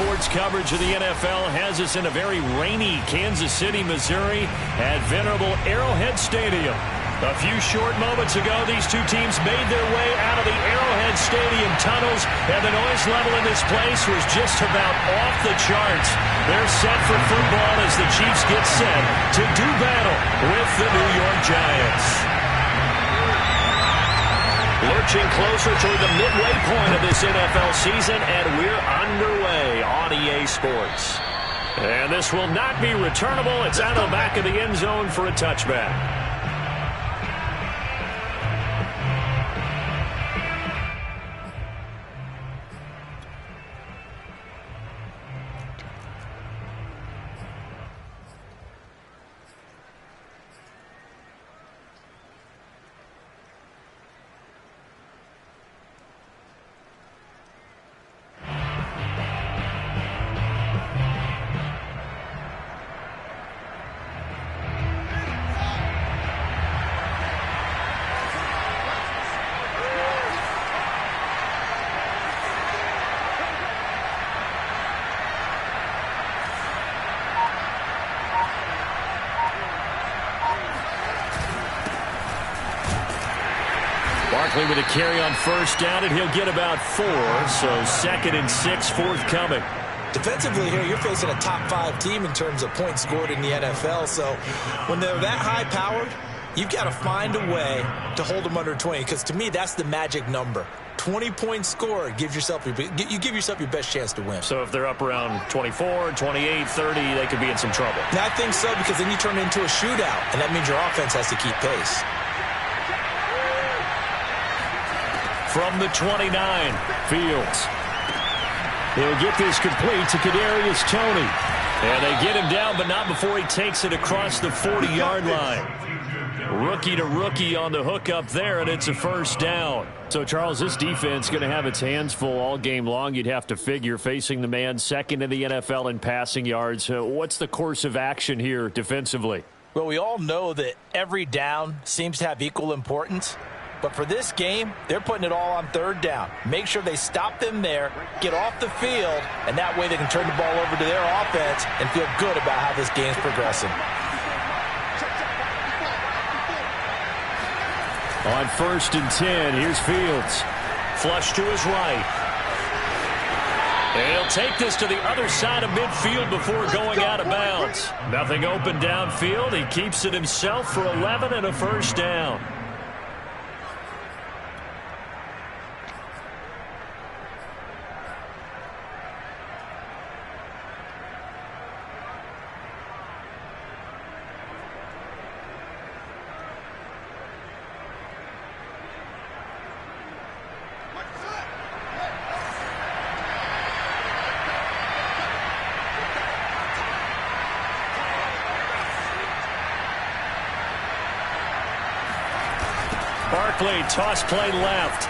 Sports coverage of the NFL has us in a very rainy Kansas City, Missouri at venerable Arrowhead Stadium. A few short moments ago, these two teams made their way out of the Arrowhead Stadium tunnels, and the noise level in this place was just about off the charts. They're set for football as the Chiefs get set to do battle with the New York Giants. Lurching closer toward the midway point of this NFL season, and we're underway on EA Sports. And this will not be returnable. It's out of the back of the end zone for a touchback. With a carry on first down, and he'll get about 4, so 2nd and 6 forthcoming. Defensively here, you're facing a top 5 team in terms of points scored in the NFL, so when they're that high-powered, you've got to find a way to hold them under 20, because to me, that's the magic number. 20 points scored, you give yourself your best chance to win. So if they're up around 24, 28, 30, they could be in some trouble. Now, I think so, because then you turn it into a shootout, and that means your offense has to keep pace. From the 29, Fields. He'll get this complete to Kadarius Toney. And they get him down, but not before he takes it across the 40-yard line. Rookie to rookie on the hook up there, and it's a first down. So, Charles, this defense is going to have its hands full all game long, you'd have to figure, facing the man second in the NFL in passing yards. What's the course of action here defensively? Well, we all know that every down seems to have equal importance. But for this game, they're putting it all on third down. Make sure they stop them there, get off the field, and that way they can turn the ball over to their offense and feel good about how this game's progressing. On 1st and 10, here's Fields. Flush to his right. And he'll take this to the other side of midfield before going out of bounds. Nothing open downfield. He keeps it himself for 11 and a first down. Barkley, toss play left.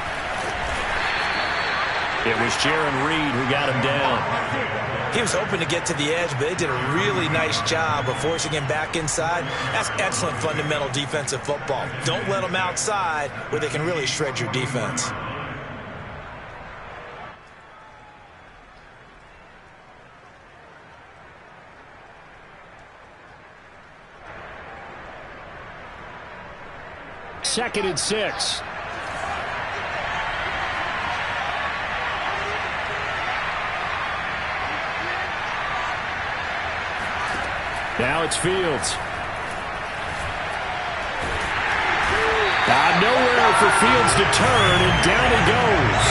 It was Jaron Reed who got him down. He was hoping to get to the edge, but they did a really nice job of forcing him back inside. That's excellent fundamental defensive football. Don't let them outside where they can really shred your defense. Second and 6. Now it's Fields. Nowhere for Fields to turn, and down he goes.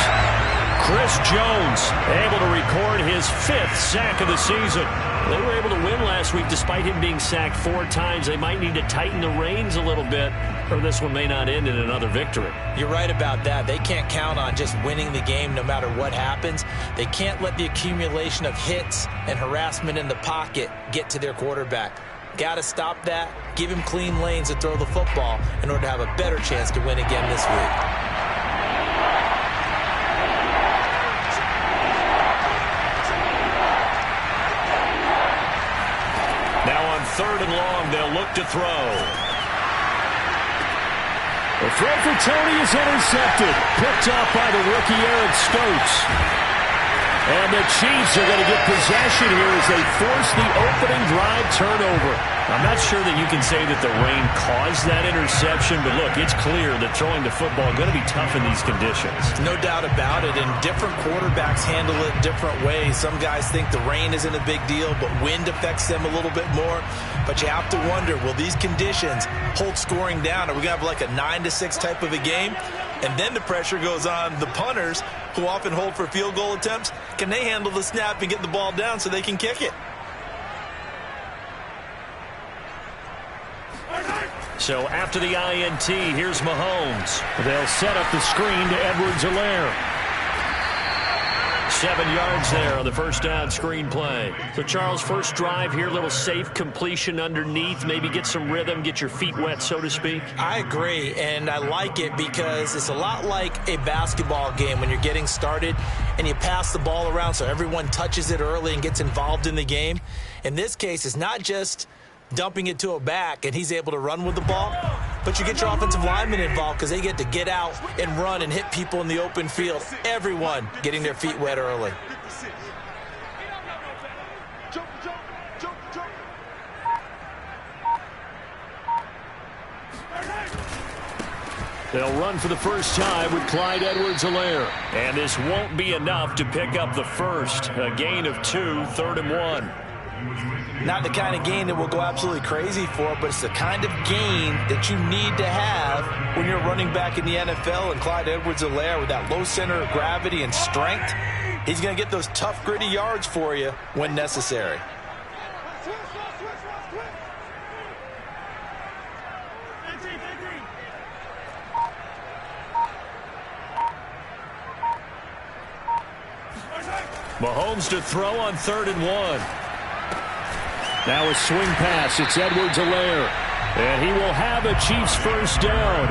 Chris Jones able to record his 5th sack of the season. They were able to win last week despite him being sacked 4 times. They might need to tighten the reins a little bit, or this one may not end in another victory. You're right about that. They can't count on just winning the game no matter what happens. They can't let the accumulation of hits and harassment in the pocket get to their quarterback. Got to stop that, give him clean lanes to throw the football in order to have a better chance to win again this week. Now on 3rd and long, they'll look to throw. The throw for Toney is intercepted. Picked off by the rookie Eric Stokes. And the Chiefs are going to get possession here as they force the opening drive turnover. I'm not sure that you can say that the rain caused that interception, but look, it's clear that throwing the football is going to be tough in these conditions. No doubt about it, and different quarterbacks handle it different ways. Some guys think the rain isn't a big deal, but wind affects them a little bit more. But you have to wonder, will these conditions hold scoring down? Are we going to have like a 9-6 type of a game? And then the pressure goes on the punters, who often hold for field goal attempts. Can they handle the snap and get the ball down so they can kick it? So after the INT, here's Mahomes. They'll set up the screen to Edwards-Helaire. 7 yards there on the first down screen play. So, Charles, first drive here, little safe completion underneath. Maybe get some rhythm, get your feet wet, so to speak. I agree, and I like it because it's a lot like a basketball game when you're getting started and you pass the ball around so everyone touches it early and gets involved in the game. In this case, it's not just dumping it to a back and he's able to run with the ball, but you get your offensive linemen involved because they get to get out and run and hit people in the open field. Everyone getting their feet wet early. They'll run for the first time with Clyde Edwards-Helaire. And this won't be enough to pick up the first. A gain of 2, 3rd and 1. Not the kind of gain that we'll go absolutely crazy for, but it's the kind of gain that you need to have when you're running back in the NFL. And Clyde Edwards-Helaire, with that low center of gravity and strength, he's going to get those tough, gritty yards for you when necessary. Mahomes to throw on 3rd and 1. Now a swing pass. It's Edwards-Helaire. And he will have a Chiefs first down.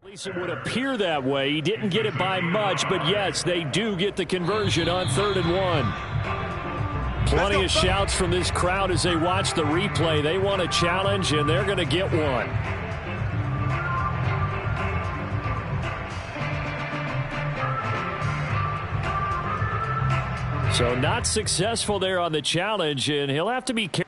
At least it would appear that way. He didn't get it by much, but yes, they do get the conversion on 3rd and 1. Plenty of shouts from this crowd as they watch the replay. They want a challenge, and they're going to get one. So not successful there on the challenge, and he'll have to be careful.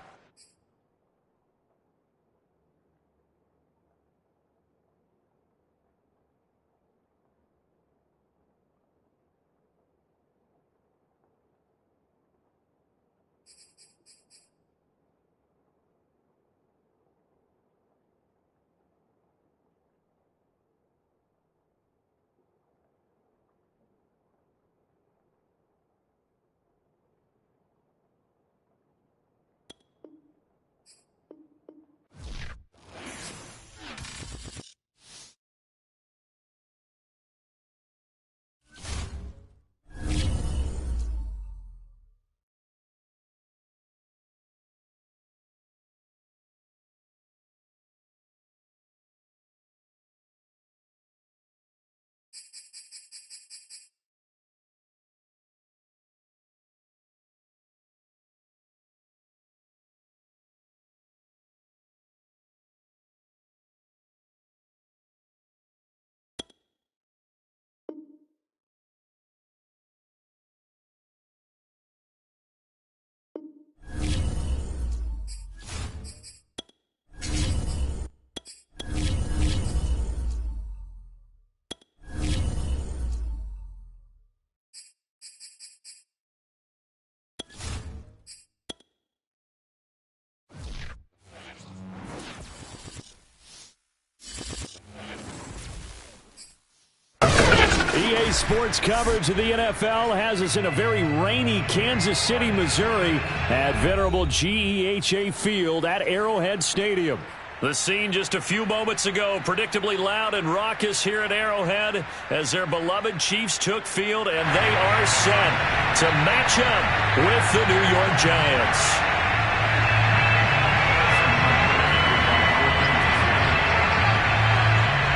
Today's sports coverage of the NFL has us in a very rainy Kansas City, Missouri at venerable GEHA Field at Arrowhead Stadium. The scene just a few moments ago, predictably loud and raucous here at Arrowhead as their beloved Chiefs took field, and they are set to match up with the New York Giants.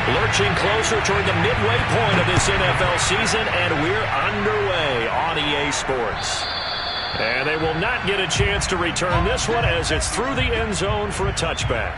Lurching closer toward the midway point of this NFL season, and we're underway on EA Sports. And they will not get a chance to return this one as it's through the end zone for a touchback.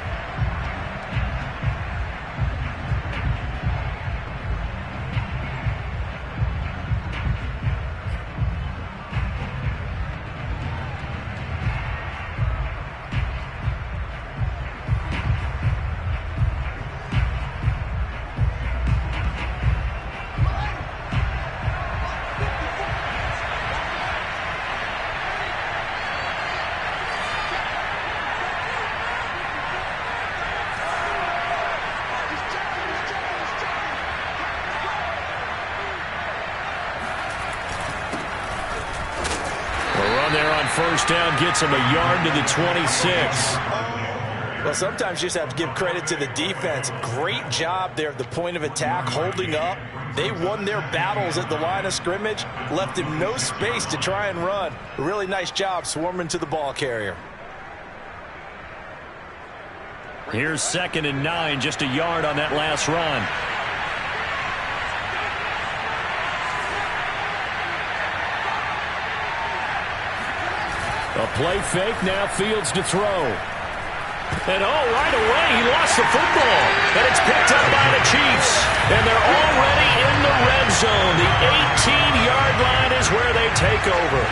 First down gets him a yard to the 26. Well, sometimes you just have to give credit to the defense. Great job there at the point of attack, holding up. They won their battles at the line of scrimmage, left him no space to try and run. A really nice job swarming to the ball carrier. Here's 2nd and 9, just a yard on that last run. A play fake, now Fields to throw. And right away, he lost the football. And it's picked up by the Chiefs. And they're already in the red zone. The 18-yard line is where they take over.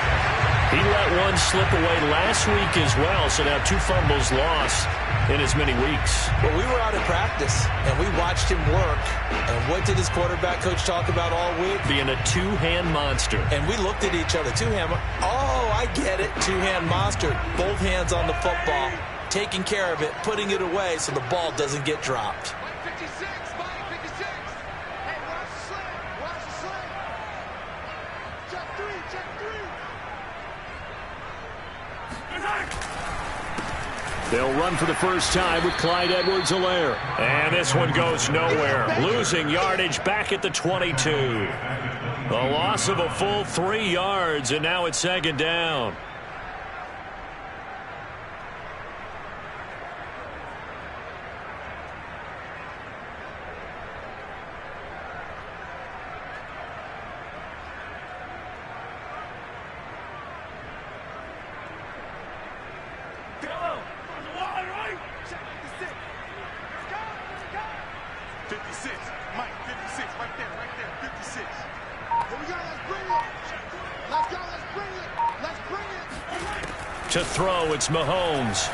He let one slip away last week as well, so now 2 fumbles lost in as many weeks. Well, we were out at practice, and we watched him work. And what did his quarterback coach talk about all week? Being a two-hand monster. And we looked at each other. Two-hand. Oh, I get it. Two-hand monster. Both hands on the football, taking care of it, putting it away so the ball doesn't get dropped. They'll run for the first time with Clyde Edwards-Helaire. And this one goes nowhere. Losing yardage back at the 22. A loss of a full 3 yards, and now it's 2nd down. To throw, it's Mahomes.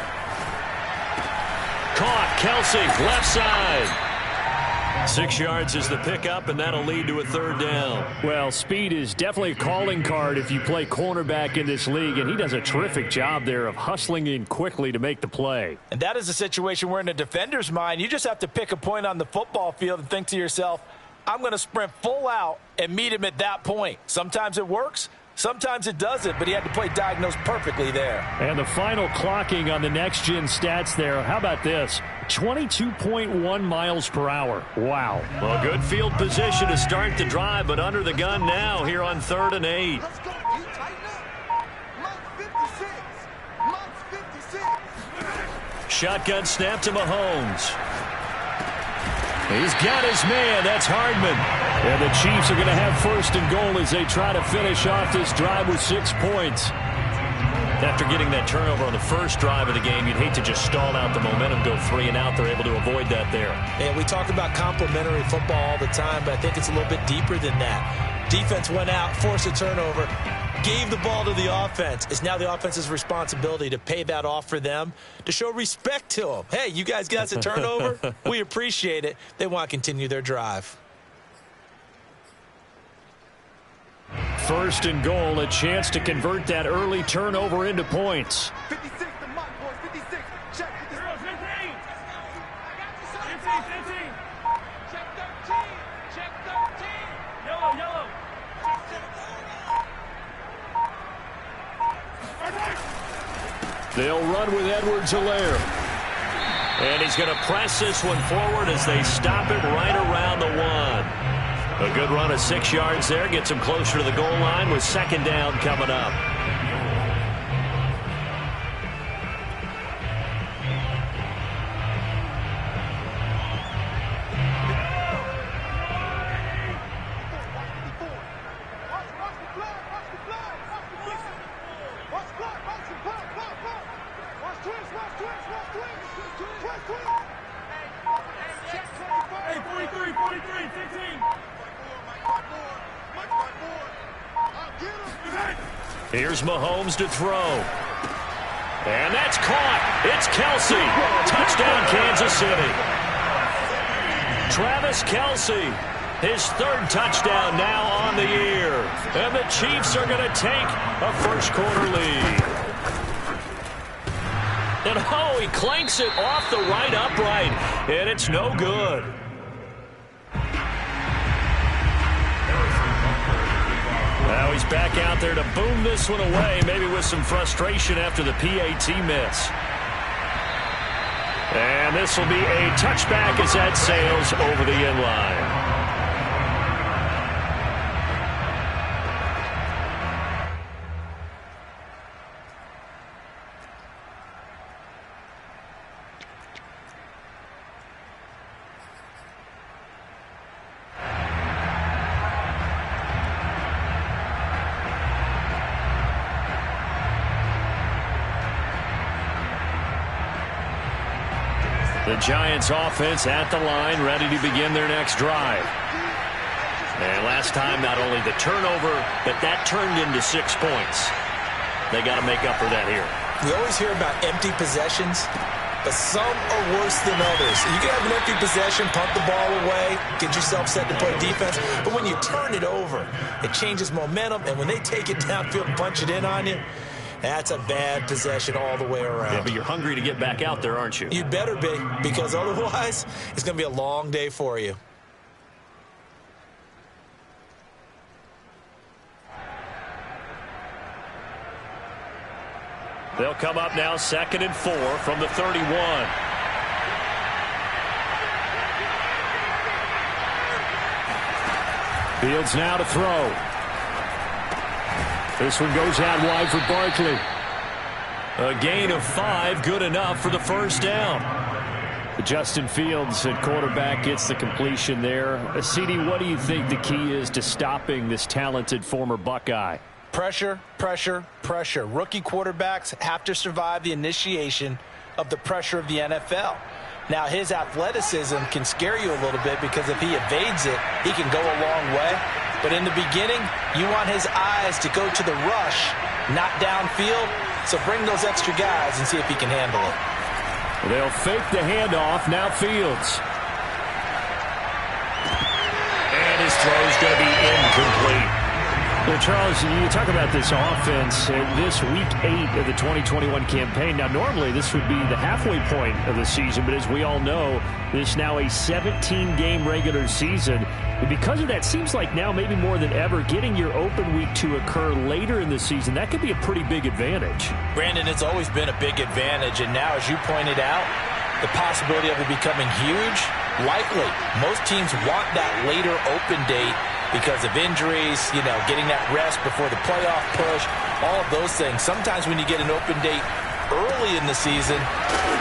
Caught, Kelsey, left side. 6 yards is the pickup, and that'll lead to a 3rd down. Well, speed is definitely a calling card if you play cornerback in this league, and he does a terrific job there of hustling in quickly to make the play. And that is a situation where in a defender's mind, you just have to pick a point on the football field and think to yourself, I'm going to sprint full out and meet him at that point. Sometimes it works. Sometimes it doesn't, but he had to play diagnosed perfectly there. And the final clocking on the next-gen stats there, how about this? 22.1 miles per hour. Wow. Well, good field position to start the drive, but under the gun now here on 3rd and 8. Let's go. You tighten up. Month 56. Month 56. Shotgun snap to Mahomes. He's got his man. That's Hardman. And the Chiefs are going to have 1st and goal as they try to finish off this drive with 6 points. After getting that turnover on the first drive of the game, you'd hate to just stall out the momentum, go 3 and out. They're able to avoid that there. And we talk about complementary football all the time, but I think it's a little bit deeper than that. Defense went out, forced a turnover, gave the ball to the offense. It's now the offense's responsibility to pay that off for them, to show respect to them. Hey, you guys got us a turnover? We appreciate it. They want to continue their drive. 1st and goal, a chance to convert that early turnover into points. 56 to Mike, boys. 56. Check 15. Check 13. Check 13. Yellow, yellow. They'll run with Edwards-Helaire. And he's going to press this one forward as they stop it right around the 1. A good run of 6 yards there. Gets him closer to the goal line with second down coming up. Here's Mahomes to throw. And that's caught. It's Kelce. Touchdown, Kansas City. Travis Kelce, his 3rd touchdown now on the year. And the Chiefs are going to take a first-quarter lead. And, oh, he clanks it off the right upright. And it's no good. Now he's back out there to boom this one away, maybe with some frustration after the PAT miss. And this will be a touchback as that sails over the end line. The Giants offense at the line, ready to begin their next drive. And last time, not only the turnover, but that turned into 6 points. They got to make up for that here. We always hear about empty possessions, but some are worse than others. You can have an empty possession, punt the ball away, get yourself set to play defense, but when you turn it over, it changes momentum, and when they take it downfield and punch it in on you, that's a bad possession all the way around. Yeah, but you're hungry to get back out there, aren't you? You'd better be, because otherwise, it's going to be a long day for you. They'll come up now 2nd and 4 from the 31. Fields now to throw. This one goes out wide for Barkley. A gain of 5, good enough for the first down. Justin Fields at quarterback gets the completion there. CD, what do you think the key is to stopping this talented former Buckeye? Pressure, pressure, pressure. Rookie quarterbacks have to survive the initiation of the pressure of the NFL. Now, his athleticism can scare you a little bit because if he evades it, he can go a long way. But in the beginning, you want his eyes to go to the rush, not downfield. So bring those extra guys and see if he can handle it. They'll fake the handoff. Now Fields. And his throw is going to be incomplete. Well, Charles, you talk about this offense this week 8 of the 2021 campaign. Now, normally this would be the halfway point of the season, but as we all know, this is now a 17-game regular season. And because of that, seems like now maybe more than ever, getting your open week to occur later in the season, that could be a pretty big advantage. Brandon, it's always been a big advantage, and now, as you pointed out, the possibility of it becoming huge, likely. Most teams want that later open date because of injuries, you know, getting that rest before the playoff push, all of those things. Sometimes when you get an open date early in the season,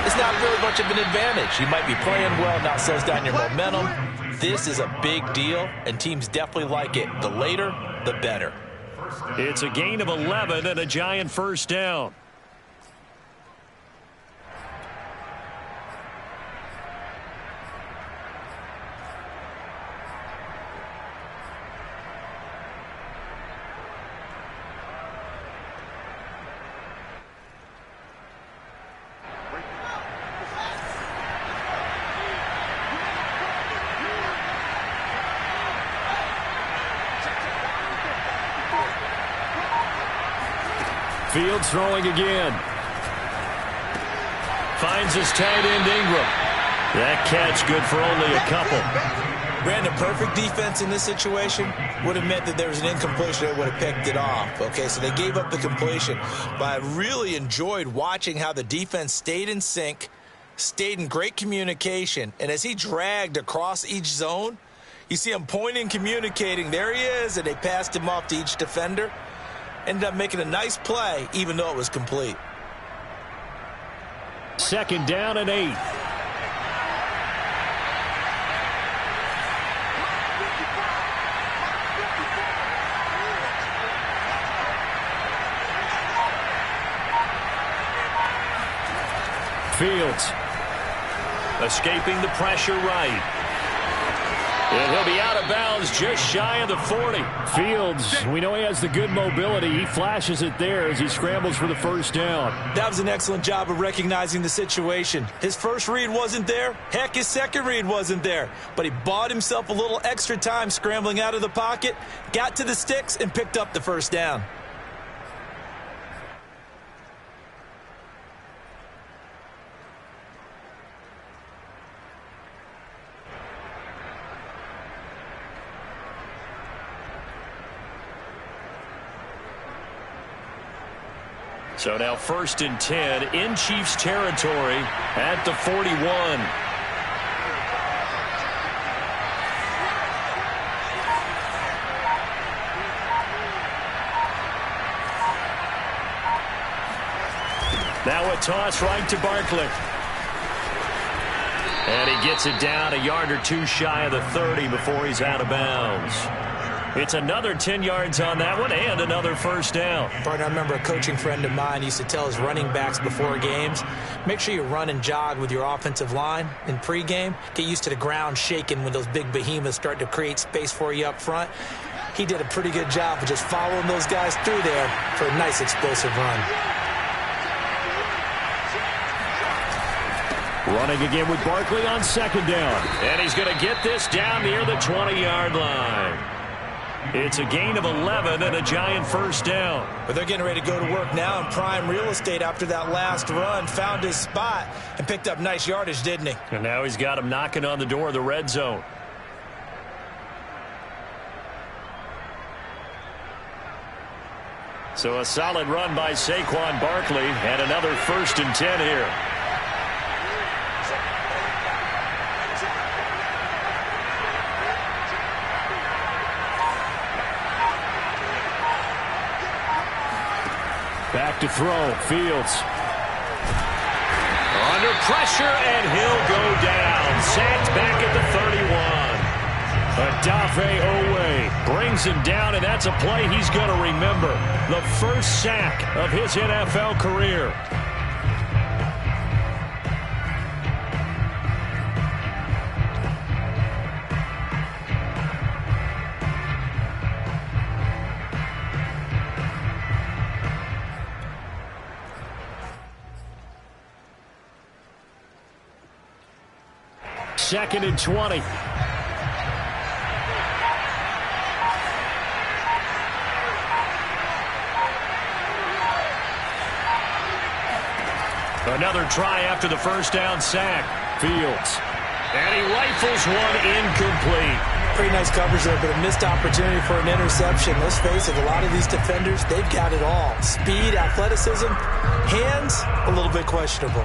it's not really much of an advantage. You might be playing well, now slows down your momentum. This is a big deal, and teams definitely like it. The later, the better. It's a gain of 11 and a Giant first down. Fields throwing again. Finds his tight end Ingram. That catch good for only a couple. Brandon, perfect defense in this situation would have meant that there was an incompletion that would have picked it off. Okay, so they gave up the completion. But I really enjoyed watching how the defense stayed in sync, stayed in great communication, and as he dragged across each zone, you see him pointing, communicating. There he is, and they passed him off to each defender. Ended up making a nice play, even though it was complete. 2nd down and 8. Fields escaping the pressure right. And he'll be out of bounds just shy of the 40. Fields, we know he has the good mobility. He flashes it there as he scrambles for the first down. That was an excellent job of recognizing the situation. His first read wasn't there. Heck, his second read wasn't there. But he bought himself a little extra time scrambling out of the pocket, got to the sticks, and picked up the first down. So now 1st and 10 in Chiefs territory at the 41. Now a toss right to Barkley. And he gets it down a yard or two shy of the 30 before he's out of bounds. It's another 10 yards on that one and another first down. Partner, I remember a coaching friend of mine used to tell his running backs before games, make sure you run and jog with your offensive line in pregame. Get used to the ground shaking when those big behemoths start to create space for you up front. He did a pretty good job of just following those guys through there for a nice explosive run. Running again with Barkley on 2nd down. And he's going to get this down near the 20-yard line. It's a gain of 11 and a giant first down. But they're getting ready to go to work now in prime real estate after that last run. Found his spot and picked up nice yardage, didn't he? And now he's got him knocking on the door of the red zone. So a solid run by Saquon Barkley and another 1st and 10 here. Back to throw. Fields. Under pressure, and he'll go down. Sacked back at the 31. Odafe Owe brings him down, and that's a play he's going to remember. The first sack of his NFL career. Second and 20. Another try after the first down sack. Fields. And he rifles one incomplete. Pretty nice coverage there, but a missed opportunity for an interception. Let's face it, a lot of these defenders, they've got it all. Speed, athleticism, hands, a little bit questionable.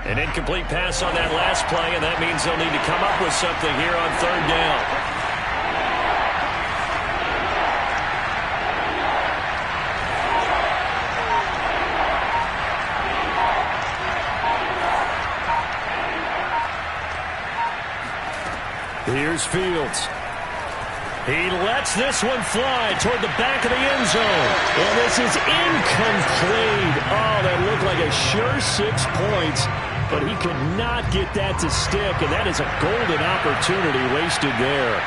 An incomplete pass on that last play, and that means they'll need to come up with something here on 3rd down. Here's Fields. He lets this one fly toward the back of the end zone. And this is incomplete. Oh, that looked like a sure 6 points. But he could not get that to stick, and that is a golden opportunity wasted there.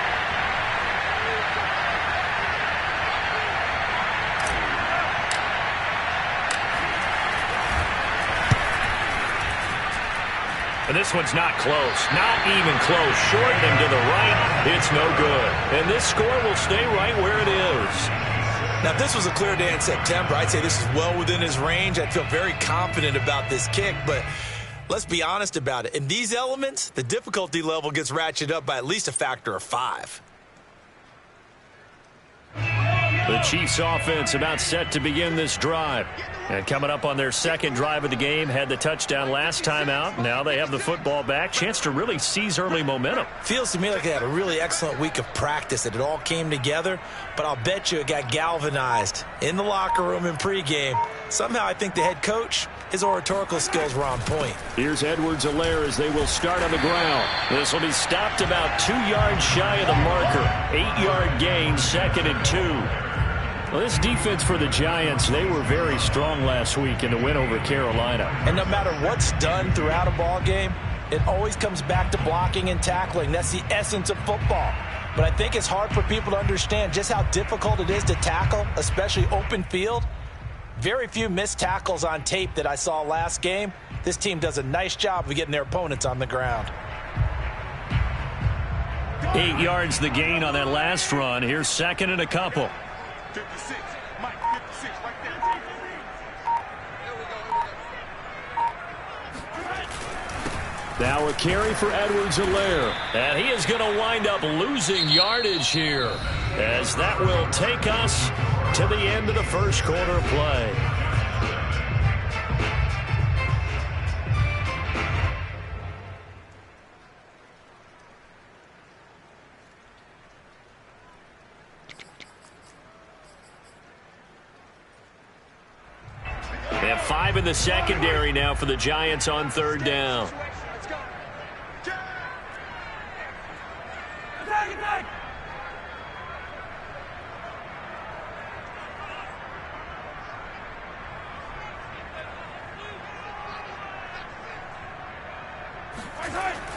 And this one's not close. Not even close. Short and to the right. It's no good. And this score will stay right where it is. Now, if this was a clear day in September, I'd say this is well within his range. I'd feel very confident about this kick, but let's be honest about it. In these elements, the difficulty level gets ratcheted up by at least a factor of 5. The Chiefs offense about set to begin this drive. And coming up on their second drive of the game, had the touchdown last time out. Now they have the football back. Chance to really seize early momentum. Feels to me like they had a really excellent week of practice, that it all came together. But I'll bet you it got galvanized in the locker room in pregame. Somehow I think the head coach, his oratorical skills were on point. Here's Edwards-Helaire as they will start on the ground. This will be stopped about 2 yards shy of the marker. 8-yard gain, 2nd and 2. Well, this defense for the Giants, they were very strong last week in the win over Carolina. And no matter what's done throughout a ball game, it always comes back to blocking and tackling. That's the essence of football. But I think it's hard for people to understand just how difficult it is to tackle, especially open field. Very few missed tackles on tape that I saw last game. This team does a nice job of getting their opponents on the ground. 8 yards the gain on that last run. Here's 2nd and a couple. 56, Mike, 56, right there. Now a carry for Edwards-Helaire. And he is going to wind up losing yardage here, as that will take us to the end of the first quarter of play. They have 5 in the secondary now for the Giants on 3rd down.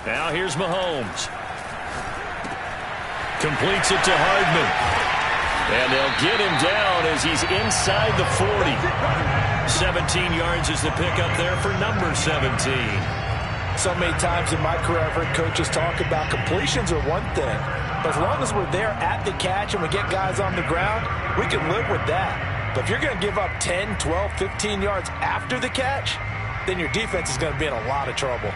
Now here's Mahomes. Completes it to Hardman. And they'll get him down as he's inside the 40. 17 yards is the pickup there for number 17. So many times in my career I've heard coaches talk about completions are one thing. But as long as we're there at the catch and we get guys on the ground, we can live with that. But if you're going to give up 10, 12, 15 yards after the catch, then your defense is going to be in a lot of trouble.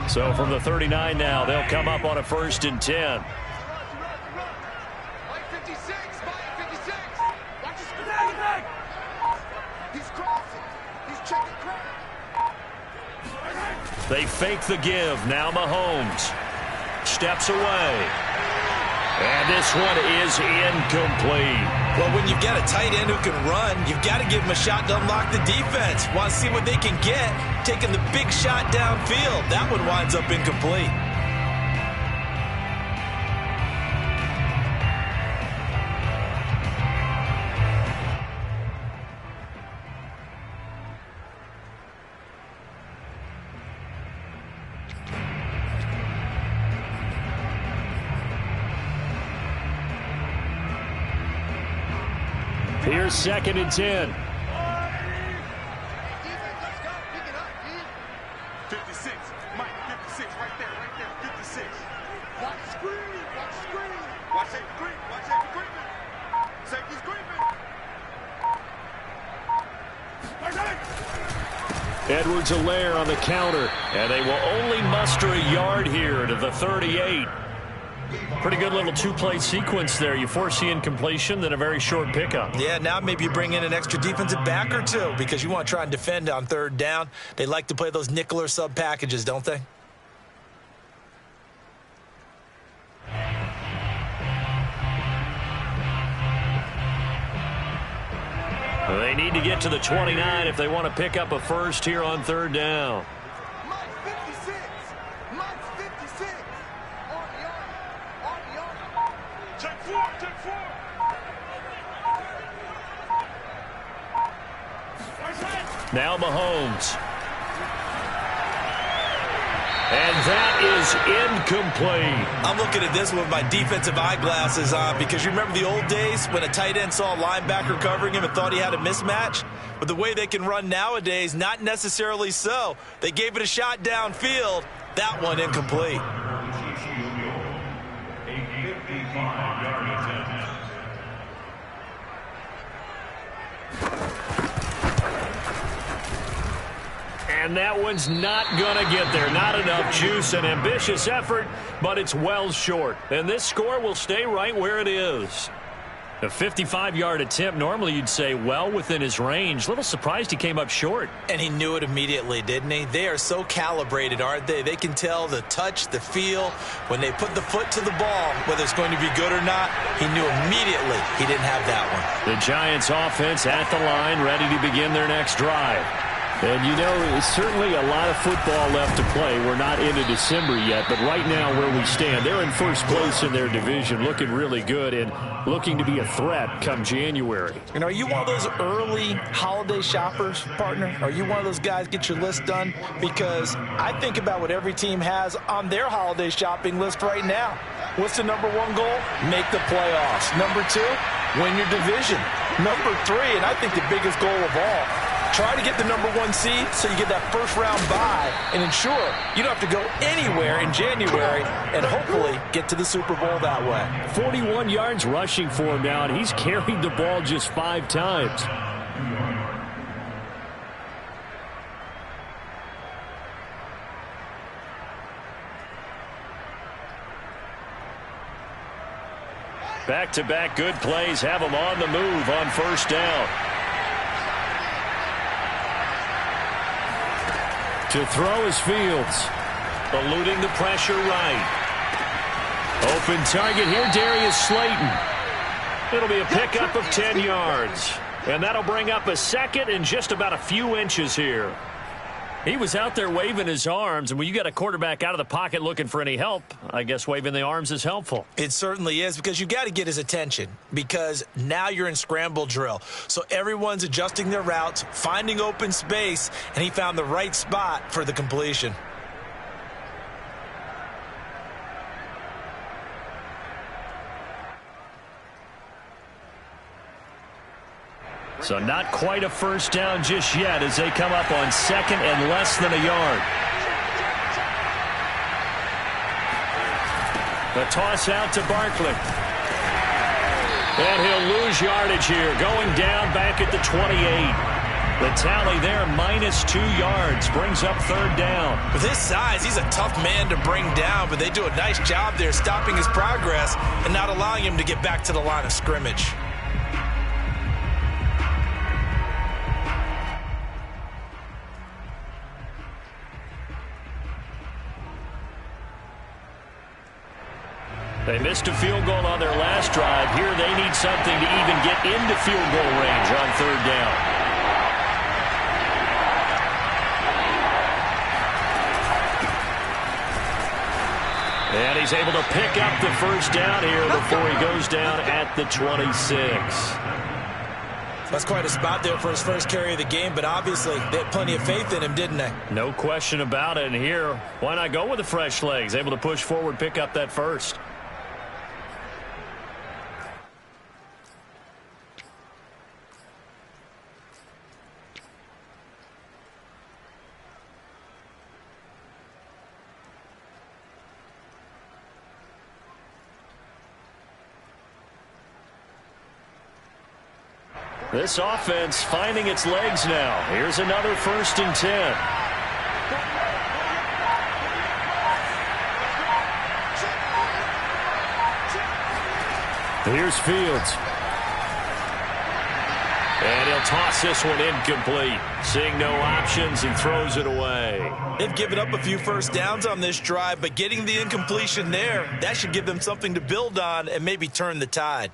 So from the 39 now, they'll come up on a 1st and 10. Mike 56, Mike 56. Watch his screen. He's crossing. He's checking crack. They fake the give. Now Mahomes steps away. And this one is incomplete. Well, when you've got a tight end who can run, you've got to give him a shot to unlock the defense. Want to see what they can get, taking the big shot downfield. That one winds up incomplete. Here's 2nd and 10. 56, Mike 56, right there, 56. Watch the screen, watch the screen. Watch safety creep, watch safety creeping. Safety's creeping. Edwards-Helaire on the counter. And they will only muster a yard here to the 38. Pretty good little 2-play sequence there. You force the incompletion, then a very short pickup. Yeah, now maybe you bring in an extra defensive back or two because you want to try and defend on 3rd down. They like to play those nickel or sub packages, don't they? They need to get to the 29 if they want to pick up a first here on 3rd down. Mike 56, Mike 56. On the arm. Check 4, check 4. Now Mahomes. And that is is incomplete. I'm looking at this with my defensive eyeglasses on because you remember the old days when a tight end saw a linebacker covering him and thought he had a mismatch? But the way they can run nowadays, not necessarily so. They gave it a shot downfield. That one incomplete. And that one's not going to get there. Not enough juice. An ambitious effort, but it's well short. And this score will stay right where it is. A 55-yard attempt, normally you'd say well within his range. Little surprised he came up short. And he knew it immediately, didn't he? They are so calibrated, aren't they? They can tell the touch, the feel. When they put the foot to the ball, whether it's going to be good or not, he knew immediately he didn't have that one. The Giants offense at the line, ready to begin their next drive. And, you know, it's certainly a lot of football left to play. We're not into December yet, but right now where we stand, they're in first place in their division, looking really good and looking to be a threat come January. And are you one of those early holiday shoppers, partner? Are you one of those guys get your list done? Because I think about what every team has on their holiday shopping list right now. What's the number one goal? Make the playoffs. Number two, win your division. Number three, and I think the biggest goal of all, try to get the number one seed so you get that first round bye and ensure you don't have to go anywhere in January and hopefully get to the Super Bowl that way. 41 yards rushing for him now, and he's carried the ball just 5 times. Back-to-back good plays have him on the move on first down. To throw is Fields. Eluding the pressure right. Open target here, Darius Slayton. It'll be a pickup of 10 yards. And that'll bring up a second and just about a few inches here. He was out there waving his arms, and when you got a quarterback out of the pocket looking for any help, I guess waving the arms is helpful. It certainly is, because you got to get his attention, because now you're in scramble drill. So everyone's adjusting their routes, finding open space, and he found the right spot for the completion. So not quite a first down just yet as they come up on second and less than a yard. The toss out to Barkley. And he'll lose yardage here, going down back at the 28. The tally there, -2 yards, brings up third down. With his size, he's a tough man to bring down, but they do a nice job there stopping his progress and not allowing him to get back to the line of scrimmage. They missed a field goal on their last drive. Here they need something to even get into field goal range on third down. And he's able to pick up the first down here before he goes down at the 26. That's quite a spot there for his first carry of the game, but obviously they had plenty of faith in him, didn't they? No question about it. And here, why not go with the fresh legs? Able to push forward, pick up that first. This offense finding its legs now. Here's another 1st and 10. Here's Fields. And he'll toss this one incomplete. Seeing no options and throws it away. They've given up a few first downs on this drive, but getting the incompletion there, that should give them something to build on and maybe turn the tide.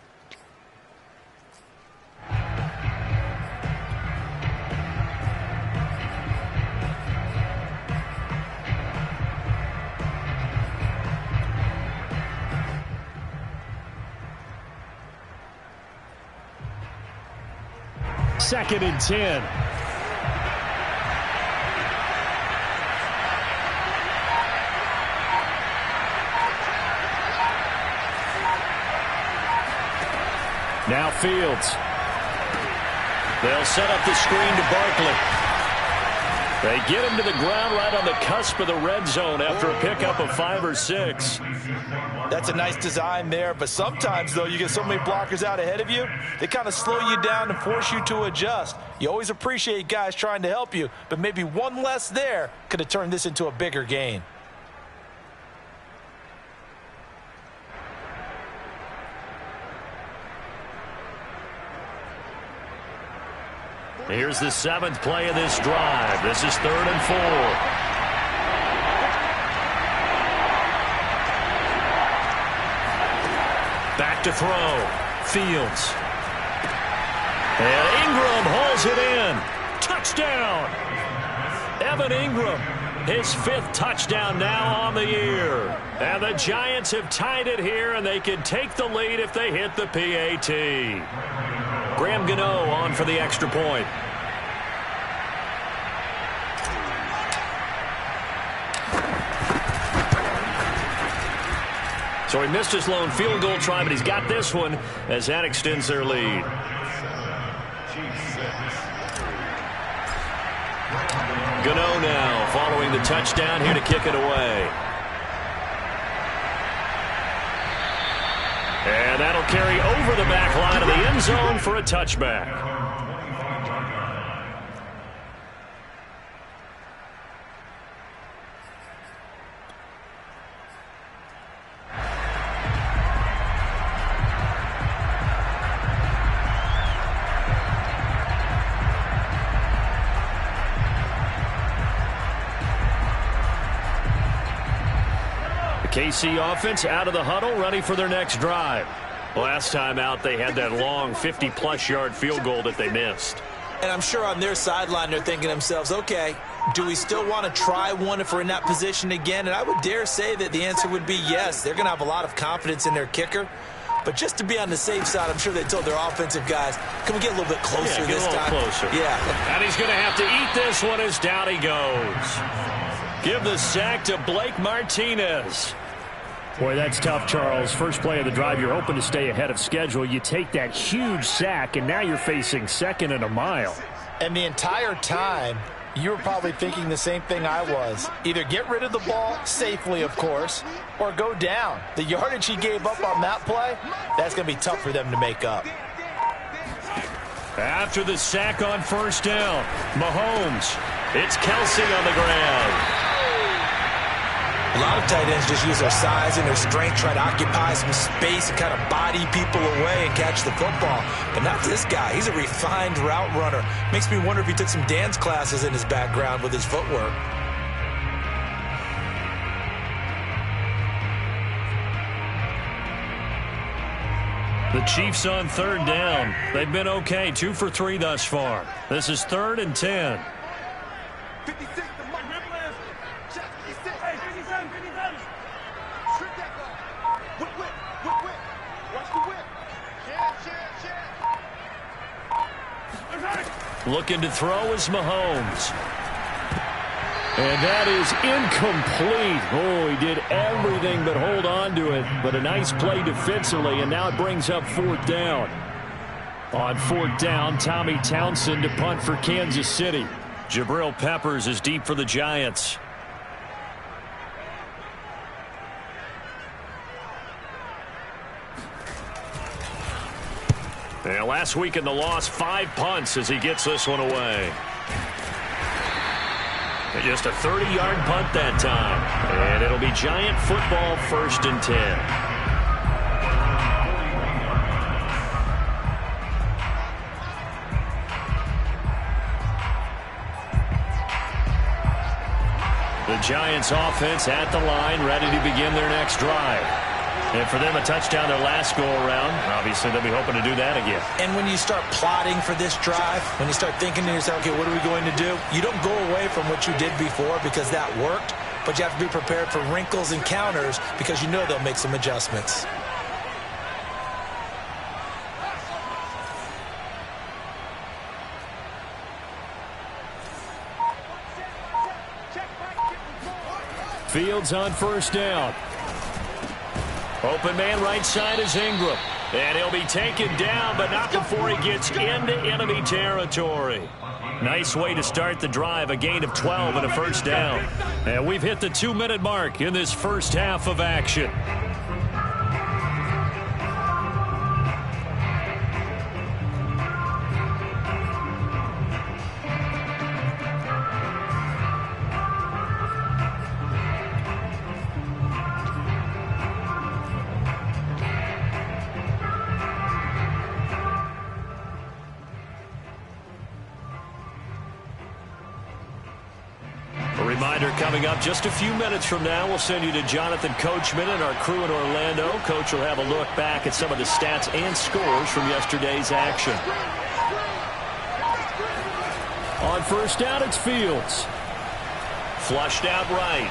Second and 10. Now Fields. They'll set up the screen to Barkley. They get him to the ground right on the cusp of the red zone after a pickup of 5 or 6. That's a nice design there, but sometimes, though, you get so many blockers out ahead of you, they kind of slow you down and force you to adjust. You always appreciate guys trying to help you, but maybe one less there could have turned this into a bigger gain. Here's the 7th play of this drive. This is 3rd and 4. Back to throw. Fields. And Ingram hauls it in. Touchdown. Evan Ingram, his 5th touchdown now on the year. And the Giants have tied it here, and they can take the lead if they hit the PAT. Graham Gano on for the extra point. So he missed his lone field goal try, but he's got this one as that extends their lead. Gano now following the touchdown here to kick it away. And that'll carry over the back line of the end zone for a touchback. KC offense out of the huddle, ready for their next drive. Last time out, they had that long 50-plus yard field goal that they missed. And I'm sure on their sideline, they're thinking to themselves, okay, do we still want to try one if we're in that position again? And I would dare say that the answer would be yes. They're going to have a lot of confidence in their kicker. But just to be on the safe side, I'm sure they told their offensive guys, can we get a little bit closer this time? Closer. Yeah. And he's going to have to eat this one as down he goes. Give the sack to Blake Martinez. Boy, that's tough, Charles. First play of the drive, you're hoping to stay ahead of schedule. You take that huge sack, and now you're facing 2nd and a mile. And the entire time, you were probably thinking the same thing I was. Either get rid of the ball safely, of course, or go down. The yardage he gave up on that play, that's going to be tough for them to make up. After the sack on first down, Mahomes. It's Kelsey on the ground. A lot of tight ends just use their size and their strength, try to occupy some space and kind of body people away and catch the football. But not this guy. He's a refined route runner. Makes me wonder if he took some dance classes in his background with his footwork. The Chiefs on 3rd down. They've been okay, 2 for 3 thus far. This is 3rd and 10. 56. Looking to throw is Mahomes. And that is incomplete. Oh, he did everything but hold on to it. But a nice play defensively, and now it brings up 4th down. On 4th down, Tommy Townsend to punt for Kansas City. Jabril Peppers is deep for the Giants. And last week in the loss, 5 punts as he gets this one away. And just a 30-yard punt that time. And it'll be Giant football, 1st and 10. The Giants offense at the line, ready to begin their next drive. And for them, a touchdown their last go-around. Obviously, they'll be hoping to do that again. And when you start plotting for this drive, when you start thinking to yourself, okay, what are we going to do? You don't go away from what you did before because that worked, but you have to be prepared for wrinkles and counters because you know they'll make some adjustments. Fields on 1st down. Open man right side is Ingram. And he'll be taken down, but not before he gets into enemy territory. Nice way to start the drive, a gain of 12 and a first down. And we've hit the 2-minute mark in this first half of action. Reminder coming up just a few minutes from now. We'll send you to Jonathan Coachman and our crew in Orlando. Coach will have a look back at some of the stats and scores from yesterday's action. On first down, it's Fields. Flushed out right.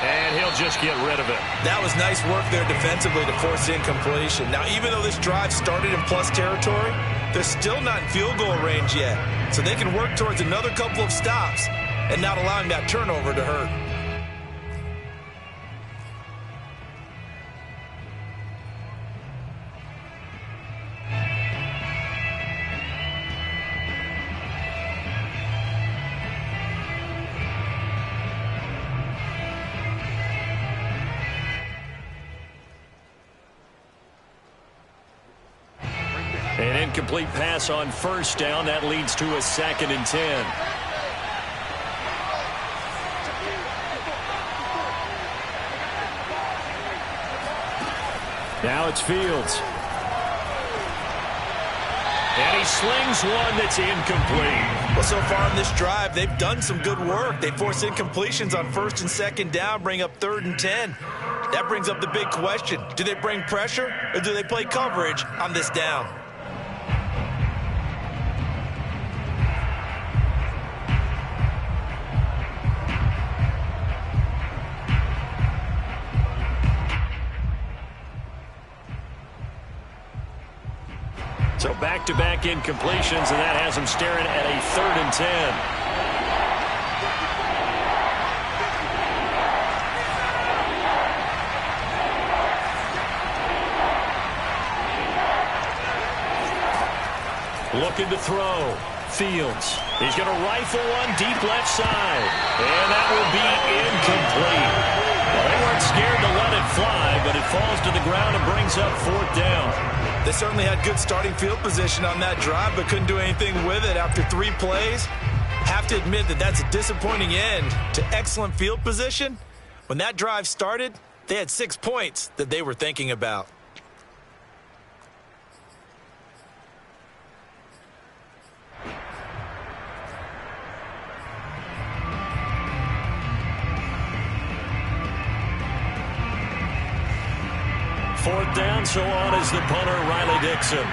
And he'll just get rid of it. That was nice work there defensively to force incompletion. Now, even though this drive started in plus territory, they're still not in field goal range yet. So they can work towards another couple of stops and not allowing that turnover to hurt. An incomplete pass on first down. That leads to a 2nd and 10. Now it's Fields. And he slings one that's incomplete. Well, so far in this drive, they've done some good work. They force incompletions on 1st and 2nd down, bring up 3rd and 10. That brings up the big question. Do they bring pressure or do they play coverage on this down? So back-to-back incompletions, and that has him staring at a 3rd and 10. Looking to throw. Fields. He's going to rifle one deep left side. And that will be incomplete. Well, they weren't scared to let it fly, but it falls to the ground and brings up 4th down. They certainly had good starting field position on that drive, but couldn't do anything with it after 3 plays. Have to admit that that's a disappointing end to excellent field position. When that drive started, they had 6 points that they were thinking about. Fourth down, so on is the punter, Riley Dixon.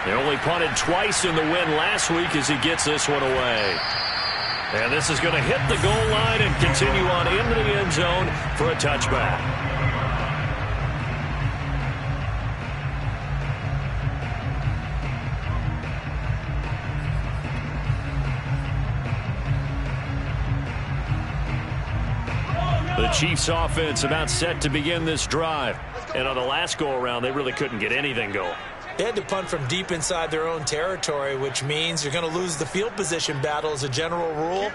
They only punted twice in the win last week as he gets this one away. And this is going to hit the goal line and continue on into the end zone for a touchback. The Chiefs offense about set to begin this drive. And on the last go-around, they really couldn't get anything going. They had to punt from deep inside their own territory, which means you're going to lose the field position battle as a general rule.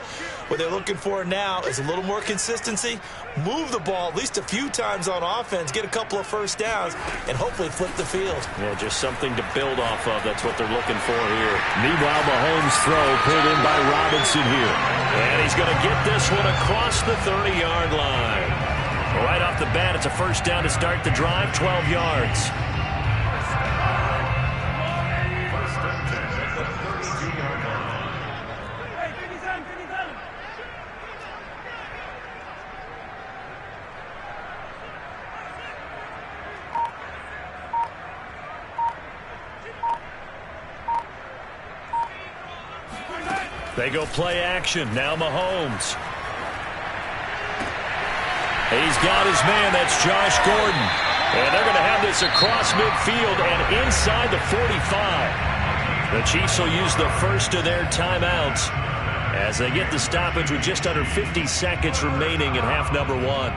What they're looking for now is a little more consistency, move the ball at least a few times on offense, get a couple of first downs, and hopefully flip the field. Yeah, just something to build off of. That's what they're looking for here. Meanwhile, Mahomes' throw pulled in by Robinson here. And he's going to get this one across the 30-yard line. Right off the bat, it's a first down to start the drive, 12 yards. They go play action. Now Mahomes. He's got his man. That's Josh Gordon. And they're going to have this across midfield and inside the 45. The Chiefs will use the first of their timeouts. as they get the stoppage with just under 50 seconds remaining in half number one.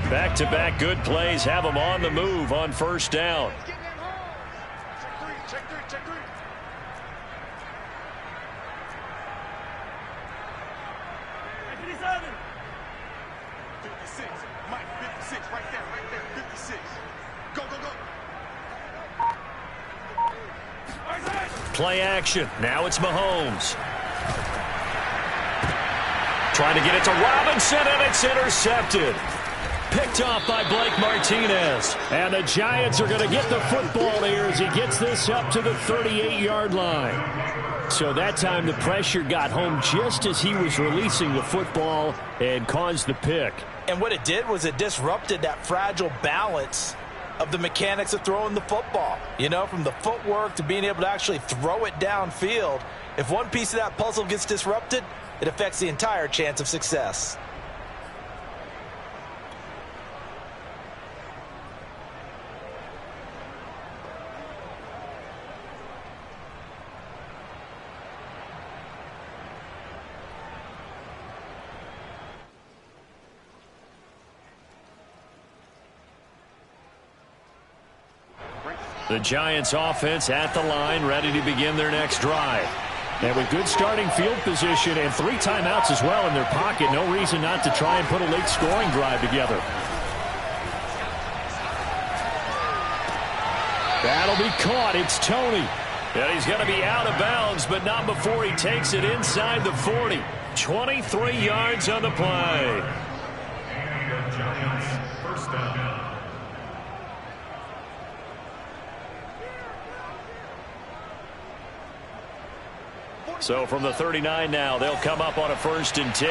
Back-to-back good plays have them on the move on first down. Check three. 56. Mike, 56, right there, 56. Go. Play action. Now it's Mahomes. Trying to get it to Robinson, and it's intercepted. Picked off by Blake Martinez. And the Giants are going to get the football here as he gets this up to the 38-yard line. So that time the pressure got home just as he was releasing the football and caused the pick. And what it did was it disrupted that fragile balance of the mechanics of throwing the football. You know, from the footwork to being able to actually throw it downfield. If one piece of that puzzle gets disrupted, it affects the entire chance of success. The Giants offense at the line, ready to begin their next drive. And with good starting field position and 3 timeouts as well in their pocket, no reason not to try and put a late scoring drive together. That'll be caught. It's Tony. And he's going to be out of bounds, but not before he takes it inside the 40. 23 yards on the play. Giants, first down. So from the 39 now, they'll come up on a 1st and 10.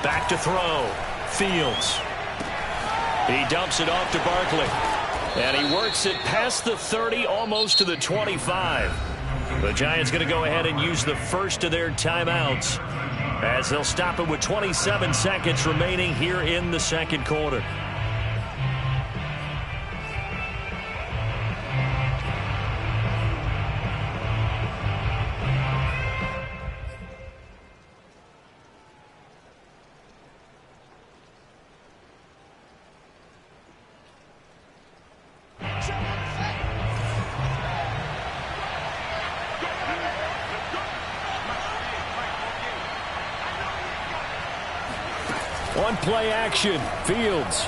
Back to throw. Fields. He dumps it off to Barkley. And he works it past the 30, almost to the 25. The Giants going to go ahead and use the first of their timeouts as they'll stop it with 27 seconds remaining here in the second quarter. On play action, Fields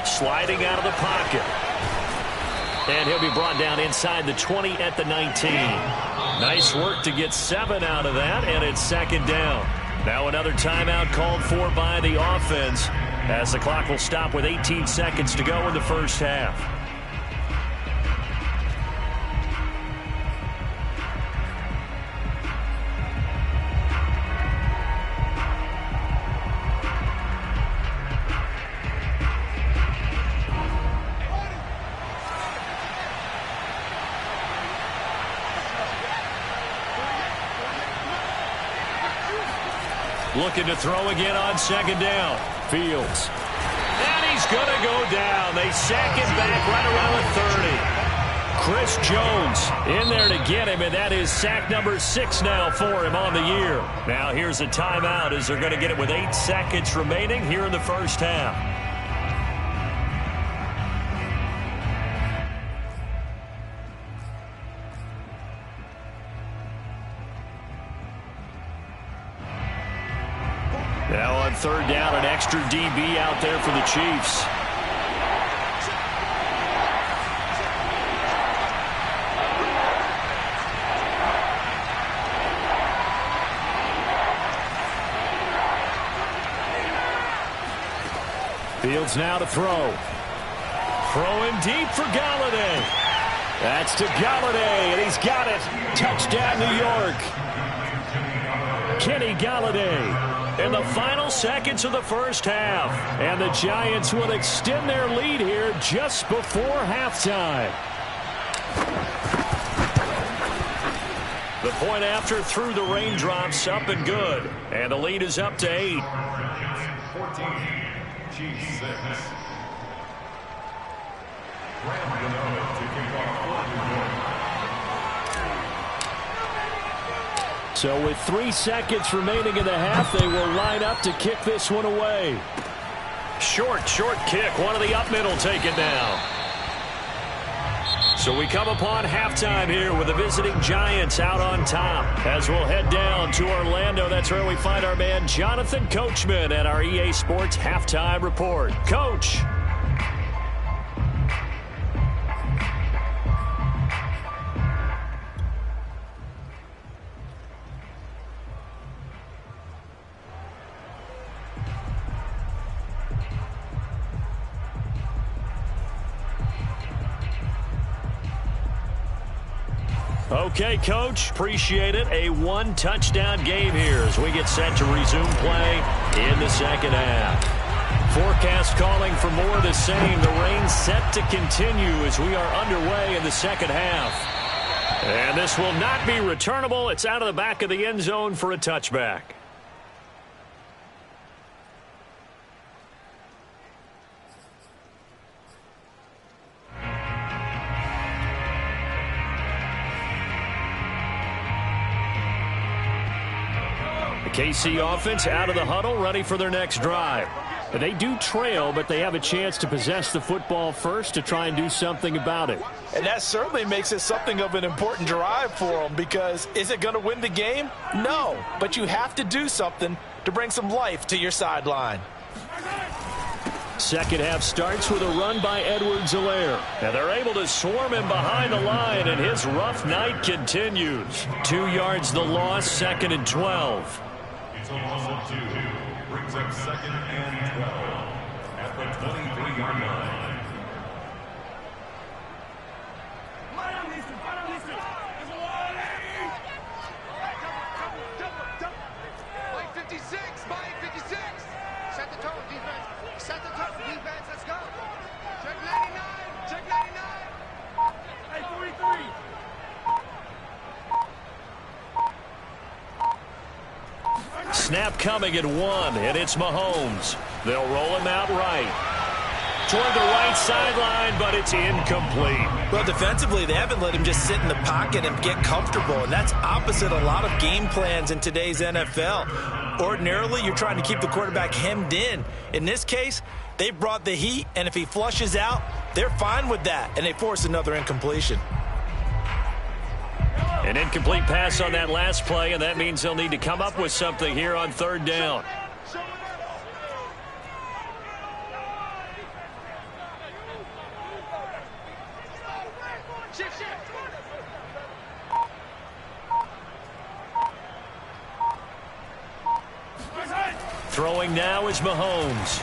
sliding out of the pocket. And he'll be brought down inside the 20 at the 19. Nice work to get 7 out of that, and it's 2nd down. Now another timeout called for by the offense as the clock will stop with 18 seconds to go in the first half. Looking to throw again on 2nd down. Fields. And he's going to go down. They sack him back right around the 30. Chris Jones in there to get him, and that is sack number 6 now for him on the year. Now here's a timeout as they're going to get it with 8 seconds remaining here in the first half. Now on 3rd down, an extra DB out there for the Chiefs. Fields now to throw. Throwing deep for Galladay. That's to Galladay, and he's got it. Touchdown, New York. Kenny Galladay. In the final seconds of the first half. And the Giants will extend their lead here just before halftime. The The point after through the raindrops, up and good. And the lead is up to 8. 14, G6. So with 3 seconds remaining in the half, they will line up to kick this one away. Short kick. One of the up middle taken down. So we come upon halftime here with the visiting Giants out on top. As we'll head down to Orlando, that's where we find our man Jonathan Coachman at our EA Sports Halftime Report. Coach. Okay, Coach, appreciate it. A 1-touchdown game here as we get set to resume play in the second half. Forecast calling for more of the same. The rain set to continue as we are underway in the second half. And this will not be returnable. It's out of the back of the end zone for a touchback. KC offense out of the huddle, ready for their next drive. They do trail, but they have a chance to possess the football first to try and do something about it. And that certainly makes it something of an important drive for them, because is it going to win the game? No, but you have to do something to bring some life to your sideline. Second half starts with a run by Edwards-Helaire. And they're able to swarm him behind the line, and his rough night continues. 2 yards the loss, 2nd and 12. It's a loss of 2. Brings up 2nd and 12 at the 23-yard line. Mike 56, Mike 56. Set the tone, defense. Set the tone, defense. Let's go. Check 99. Check 99. Hey, 43. Snap coming at 1, and it's Mahomes. They'll roll him out right. Toward the right sideline, but it's incomplete. Well, defensively, they haven't let him just sit in the pocket and get comfortable, and that's opposite a lot of game plans in today's NFL. Ordinarily, you're trying to keep the quarterback hemmed in. In this case, they brought the heat, and if he flushes out, they're fine with that, and they force another incompletion. An incomplete pass on that last play, and that means they'll need to come up with something here on 3rd down. Throwing now is Mahomes.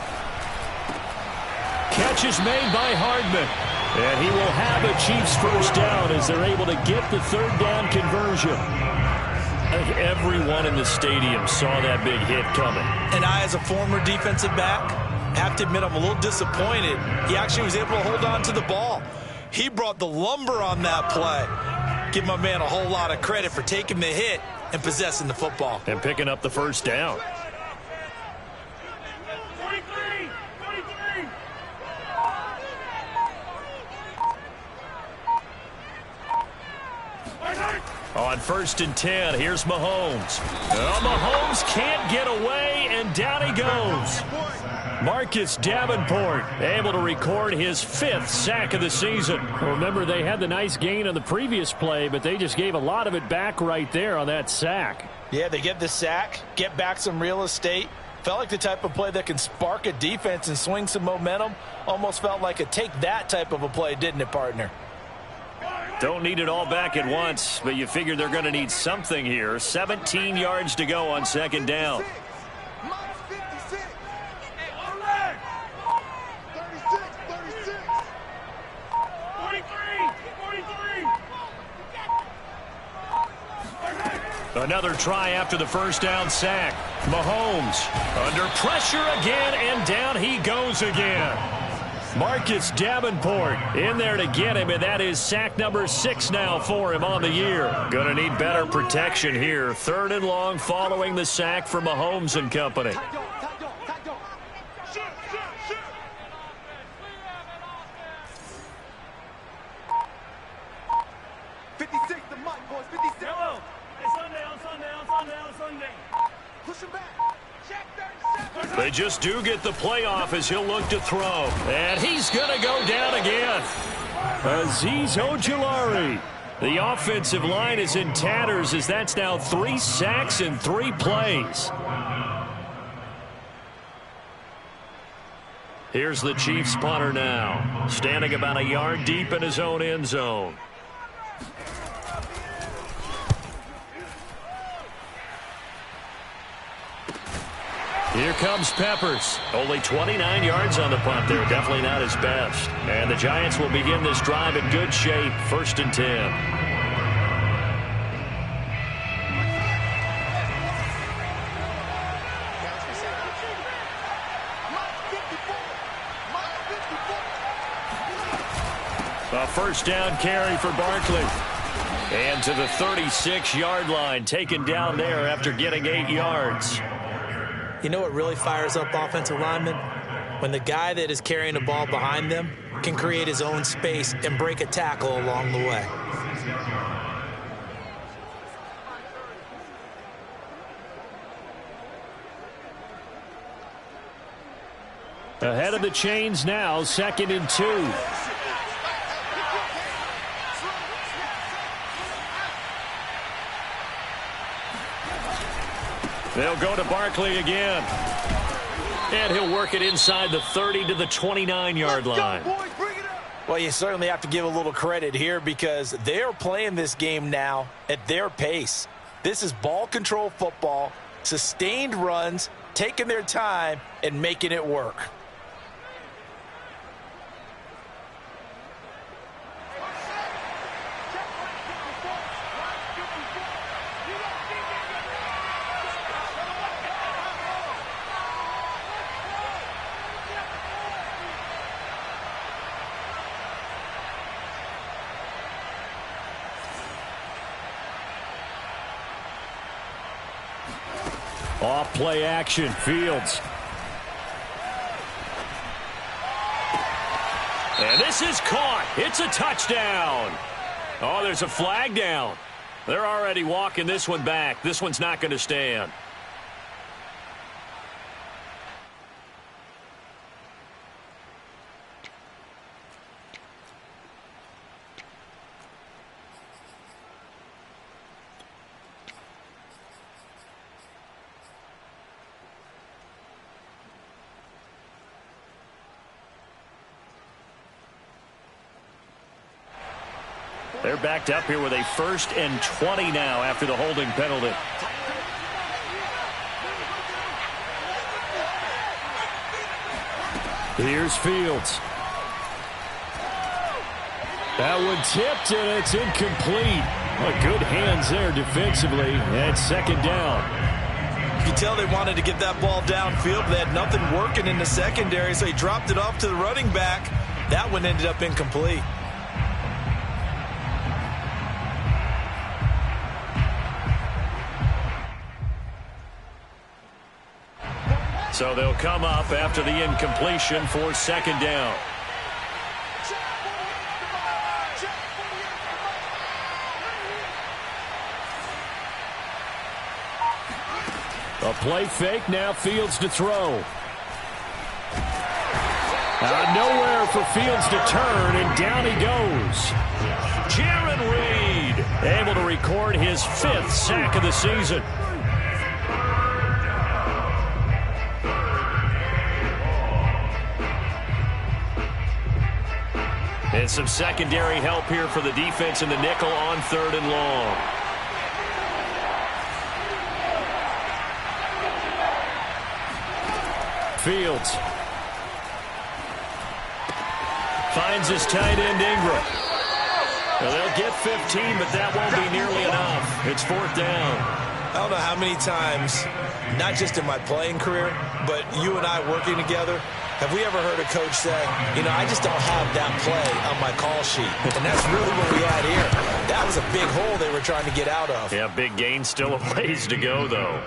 Catch is made by Hardman. And he will have a Chiefs first down as they're able to get the 3rd down conversion. I think everyone in the stadium saw that big hit coming. And I, as a former defensive back, have to admit I'm a little disappointed. He actually was able to hold on to the ball. He brought the lumber on that play. Give my man a whole lot of credit for taking the hit and possessing the football. And picking up the first down. On 1st and 10, here's Mahomes. Oh, Mahomes can't get away, and down he goes. Marcus Davenport able to record his 5th sack of the season. Remember, they had the nice gain on the previous play, but they just gave a lot of it back right there on that sack. Yeah, they get the sack, get back some real estate. Felt like the type of play that can spark a defense and swing some momentum. Almost felt like a take-that type of a play, didn't it, partner? Don't need it all back at once, but you figure they're going to need something here. 17 yards to go on 2nd down. Mike's 56. 36, 36. 43. Another try after the first down sack. Mahomes under pressure again, and down he goes again. Marcus Davenport in there to get him, and that is sack number 6 now for him on the year. Going to need better protection here. 3rd and long following the sack from Mahomes and company. They just do get the playoff as he'll look to throw. And he's going to go down again. Azeez Ojulari. The offensive line is in tatters as that's now 3 sacks in 3 plays. Here's the Chiefs punter now, standing about a yard deep in his own end zone. Here comes Peppers. Only 29 yards on the punt there. Definitely not his best. And the Giants will begin this drive in good shape. 1st and 10. A 1st down carry for Barkley. And to the 36-yard line. Taken down there after getting 8 yards. You know what really fires up offensive linemen? When the guy that is carrying the ball behind them can create his own space and break a tackle along the way. Ahead of the chains now, 2nd and 2. They'll go to Barkley again. And he'll work it inside the 30 to the 29-yard line. Well, you certainly have to give a little credit here because they're playing this game now at their pace. This is ball control football, sustained runs, taking their time, and making it work. Off play action, Fields. And this is caught. It's a touchdown. Oh, there's a flag down. They're already walking this one back. This one's not going to stand. They're backed up here with a 1st and 20 now after the holding penalty. Here's Fields. That one tipped, and it's incomplete. Well, good hands there defensively at 2nd down. You can tell they wanted to get that ball downfield. They had nothing working in the secondary, so he dropped it off to the running back. That one ended up incomplete. So they'll come up after the incompletion for 2nd down. A play fake, now Fields to throw. Nowhere for Fields to turn, and down he goes. Jaron Reed able to record his 5th sack of the season. And some secondary help here for the defense in the nickel on 3rd and long. Fields finds his tight end Ingram. Well, they'll get 15, but that won't be nearly enough. It's 4th down. I don't know how many times, not just in my playing career, but you and I working together, Have we ever heard a coach say, you know, I just don't have that play on my call sheet? And that's really what we had here. That was a big hole they were trying to get out of. Yeah, big gain, still a ways to go, though.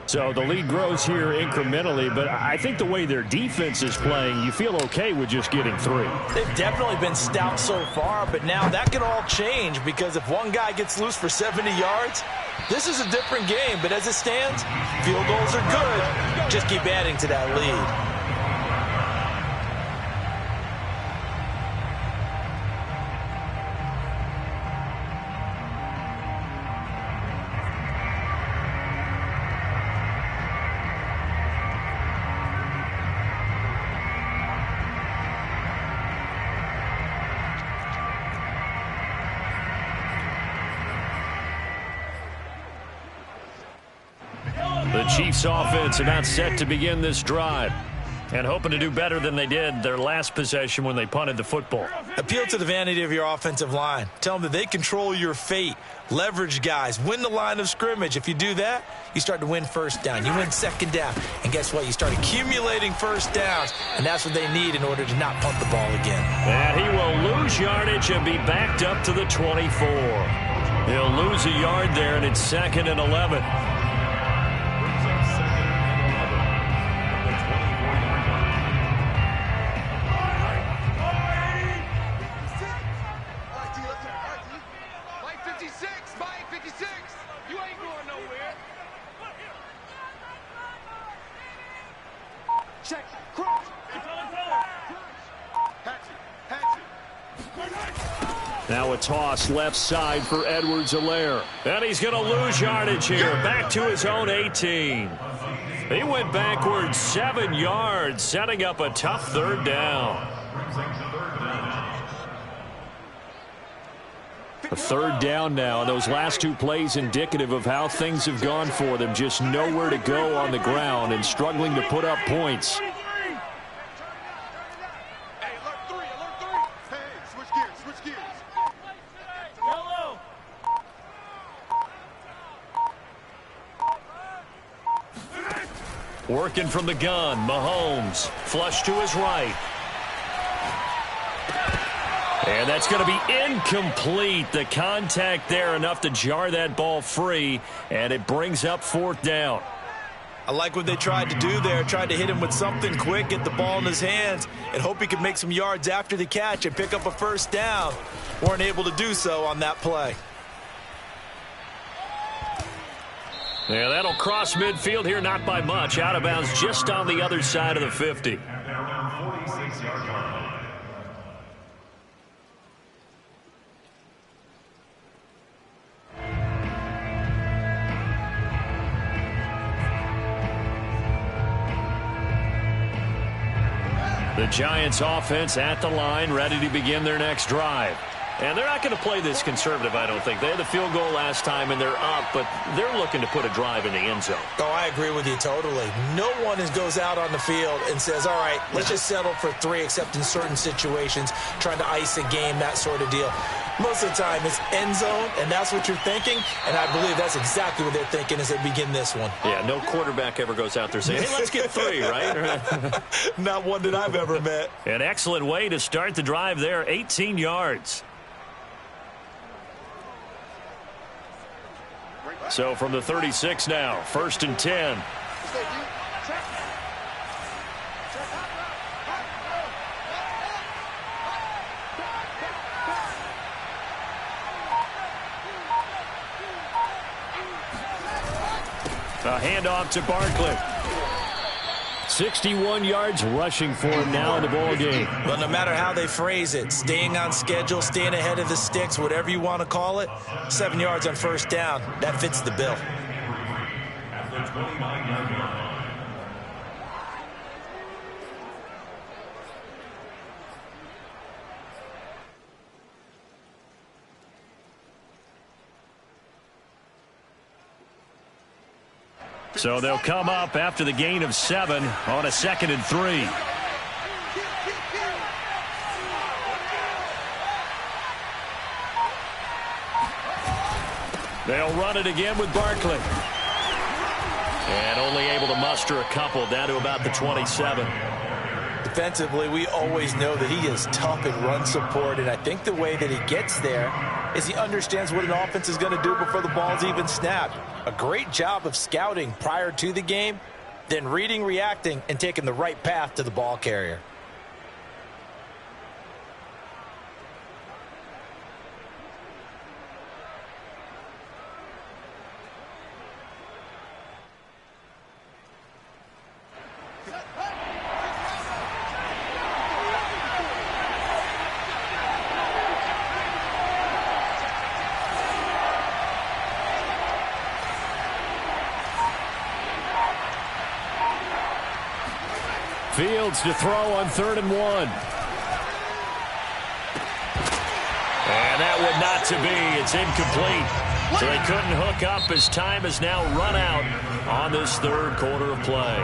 So the lead grows here incrementally, but I think the way their defense is playing, you feel okay with just getting 3. They've definitely been stout so far, but now that could all change because if one guy gets loose for 70 yards, this is a different game. But as it stands, field goals are good. Just keep adding to that lead. The Chiefs offense about set to begin this drive and hoping to do better than they did their last possession when they punted the football. Appeal to the vanity of your offensive line. Tell them that they control your fate. Leverage guys. Win the line of scrimmage. If you do that, you start to win first down. You win second down. And guess what? You start accumulating first downs. And that's what they need in order to not punt the ball again. And he will lose yardage and be backed up to the 24. He'll lose a yard there, and it's 2nd and 11. Now a toss left side for Edwards-Helaire. And he's going to lose yardage here. Back to his own 18. He went backwards 7 yards, setting up a tough 3rd down. A 3rd down now. Those last 2 plays indicative of how things have gone for them. Just nowhere to go on the ground and struggling to put up points. Working from the gun, Mahomes, flush to his right. And that's going to be incomplete. The contact there enough to jar that ball free, and it brings up 4th down. I like what they tried to do there. Tried to hit him with something quick, get the ball in his hands, and hope he could make some yards after the catch and pick up a first down. Weren't able to do so on that play. Yeah, that'll cross midfield here, not by much. Out of bounds just on the other side of the 50. The Giants offense at the line, ready to begin their next drive. And they're not going to play this conservative, I don't think. They had the field goal last time, and they're up, but they're looking to put a drive in the end zone. Oh, I agree with you totally. No one goes out on the field and says, all right, let's just settle for 3, except in certain situations, trying to ice a game, that sort of deal. Most of the time, it's end zone, and that's what you're thinking, and I believe that's exactly what they're thinking as they begin this one. Yeah, no quarterback ever goes out there saying, hey, let's get 3, right? Not one that I've ever met. An excellent way to start the drive there, 18 yards. So from the 36 now, 1st and 10. A handoff to Barkley. 61 yards rushing for him now in the ball game. Well, no matter how they phrase it, staying on schedule, staying ahead of the sticks, whatever you want to call it, 7 yards on first down, that fits the bill. So they'll come up after the gain of 7 on a 2nd and 3. They'll run it again with Barkley. And only able to muster a couple down to about the 27. Defensively, we always know that he is tough in run support, and I think the way that he gets there is he understands what an offense is going to do before the ball's even snapped. A great job of scouting prior to the game, then reading, reacting, and taking the right path to the ball carrier. Fields to throw on 3rd and 1. And that would not to be. It's incomplete. So they couldn't hook up as time has now run out on this 3rd quarter of play.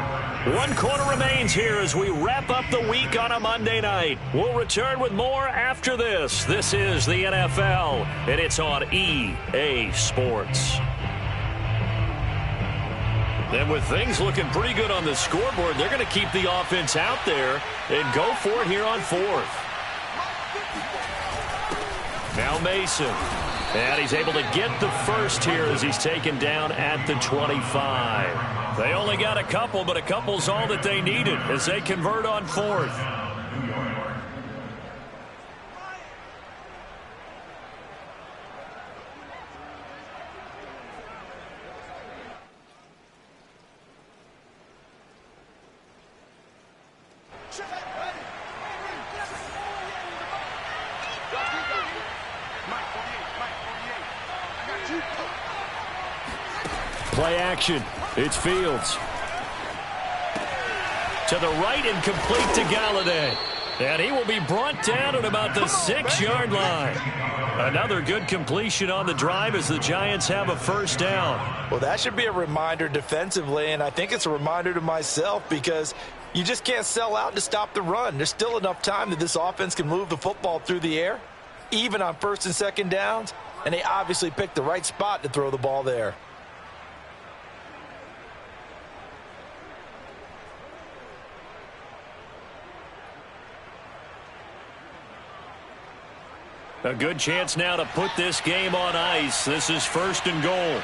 1 quarter remains here as we wrap up the week on a Monday night. We'll return with more after this. This is the NFL, and it's on EA Sports. And with things looking pretty good on the scoreboard, they're going to keep the offense out there and go for it here on 4th. Now Mason. And he's able to get the first here as he's taken down at the 25. They only got a couple, but a couple's all that they needed as they convert on 4th. Play action. It's Fields. To the right and complete to Galladay. And he will be brought down at about the 6-yard line. Another good completion on the drive as the Giants have a first down. Well, that should be a reminder defensively, and I think it's a reminder to myself because you just can't sell out to stop the run. There's still enough time that this offense can move the football through the air, even on 1st and 2nd downs, and they obviously picked the right spot to throw the ball there. A good chance now to put this game on ice. This is 1st and goal.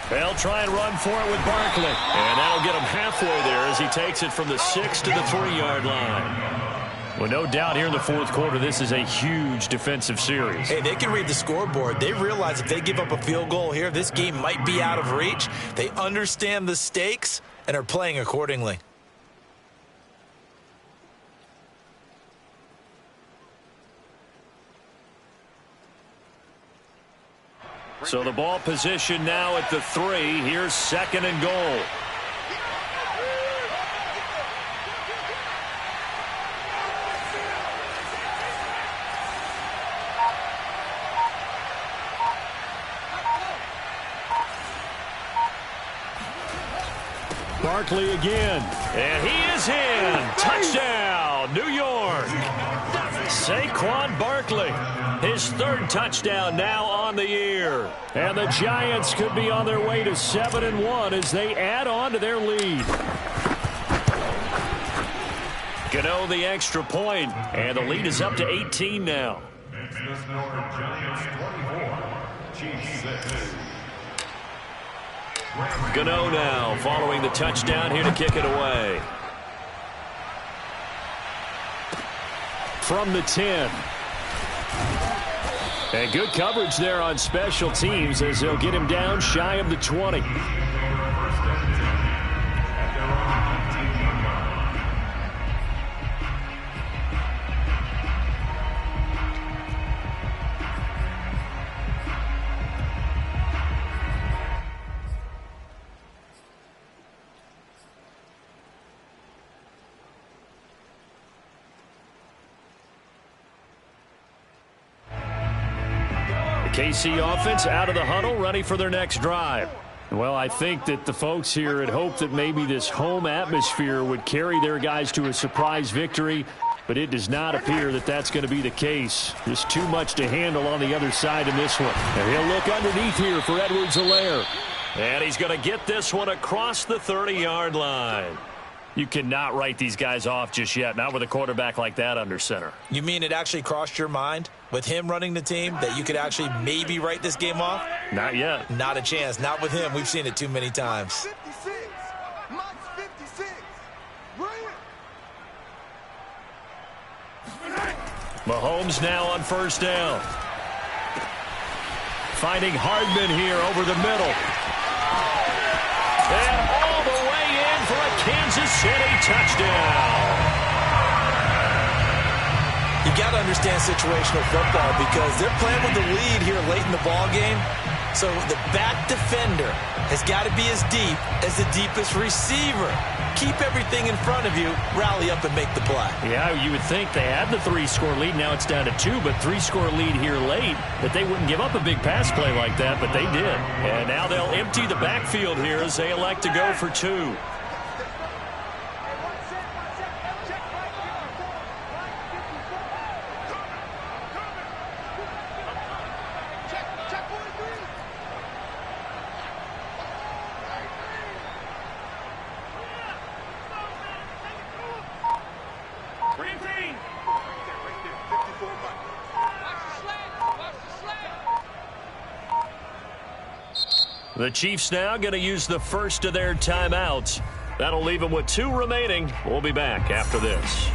They'll try and run for it with Barkley. And that'll get him halfway there as he takes it from the 6 to the 3-yard line. Well, no doubt here in the 4th quarter, this is a huge defensive series. Hey, they can read the scoreboard. They realize if they give up a field goal here, this game might be out of reach. They understand the stakes and are playing accordingly. So the ball position now at the 3. Here's 2nd and goal. Barkley again. And he is in. Touchdown, New York. Saquon Barkley. His 3rd touchdown now on the year. And the Giants could be on their way to 7-1 as they add on to their lead. Gano the extra point, and the lead is up to 18 now. Gano now following the touchdown here to kick it away. From the 10. And good coverage there on special teams as they'll get him down shy of the 20. KC offense out of the huddle, ready for their next drive. Well, I think that the folks here had hoped that maybe this home atmosphere would carry their guys to a surprise victory, but it does not appear that that's going to be the case. Just too much to handle on the other side in this one. And he'll look underneath here for Edwards-Helaire. And he's going to get this one across the 30-yard line. You cannot write these guys off just yet, not with a quarterback like that under center. You mean it actually crossed your mind with him running the team that you could actually maybe write this game off? Not yet. Not a chance. Not with him. We've seen it too many times. 56. Max 56. Bring it. Mahomes now on first down. Finding Hardman here over the middle. And all the way in for a Kansas City touchdown. You got to understand situational football because they're playing with the lead here late in the ball game. So the back defender has got to be as deep as the deepest receiver. Keep everything in front of you, rally up and make the play. Yeah, you would think they had the 3-score lead. Now it's down to 2, but 3-score lead here late, that they wouldn't give up a big pass play like that, but they did. And now they'll empty the backfield here as they elect to go for 2. The Chiefs now going to use the first of their timeouts. That'll leave them with 2 remaining. We'll be back after this.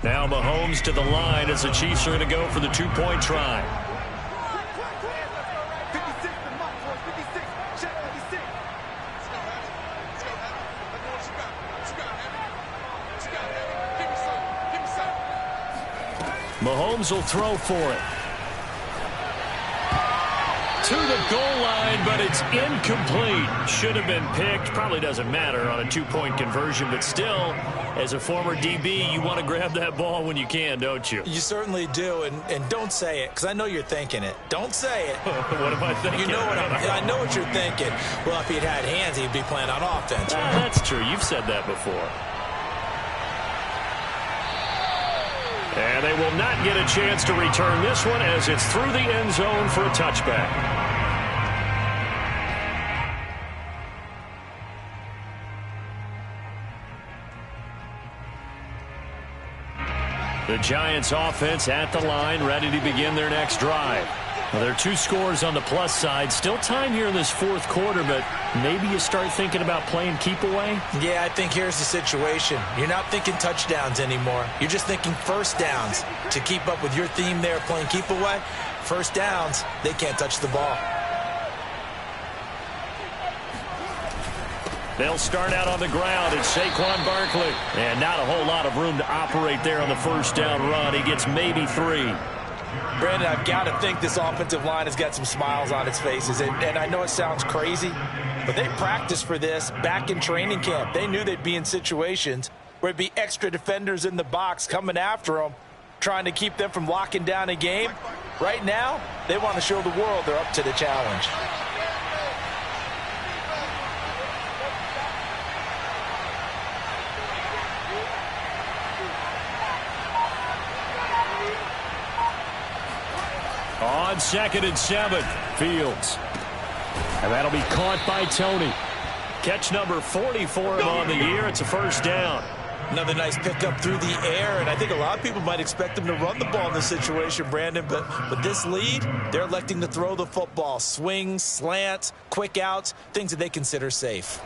Now Mahomes to the line as the Chiefs are going to go for the 2-point try. Mahomes will throw for it. To the goal line, but it's incomplete. Should have been picked. Probably doesn't matter on a 2-point conversion, but still, as a former DB, you want to grab that ball when you can, don't you? You certainly do, and don't say it, because I know you're thinking it. Don't say it. What am I thinking? You know what I know what you're thinking. Well, if he'd had hands, he'd be playing on offense. That's true. You've said that before. And they will not get a chance to return this one as it's through the end zone for a touchback. The Giants offense at the line, ready to begin their next drive. Well, there are 2 scores on the plus side. Still time here in this 4th quarter, but maybe you start thinking about playing keep away? Yeah, I think here's the situation. You're not thinking touchdowns anymore. You're just thinking first downs. To keep up with your theme there, playing keep away, first downs, they can't touch the ball. They'll start out on the ground. It's Saquon Barkley. And not a whole lot of room to operate there on the first down run. He gets maybe 3. Brandon, I've got to think this offensive line has got some smiles on its faces. And I know it sounds crazy, but they practiced for this back in training camp. They knew they'd be in situations where it'd be extra defenders in the box coming after them, trying to keep them from locking down a game. Right now, they want to show the world they're up to the challenge. On 2nd and 7, Fields. And that'll be caught by Tony. Catch number 40 for him on the year. It's a first down. Another nice pickup through the air, and I think a lot of people might expect them to run the ball in this situation, Brandon, but with this lead, they're electing to throw the football. Swings, slants, quick outs, things that they consider safe.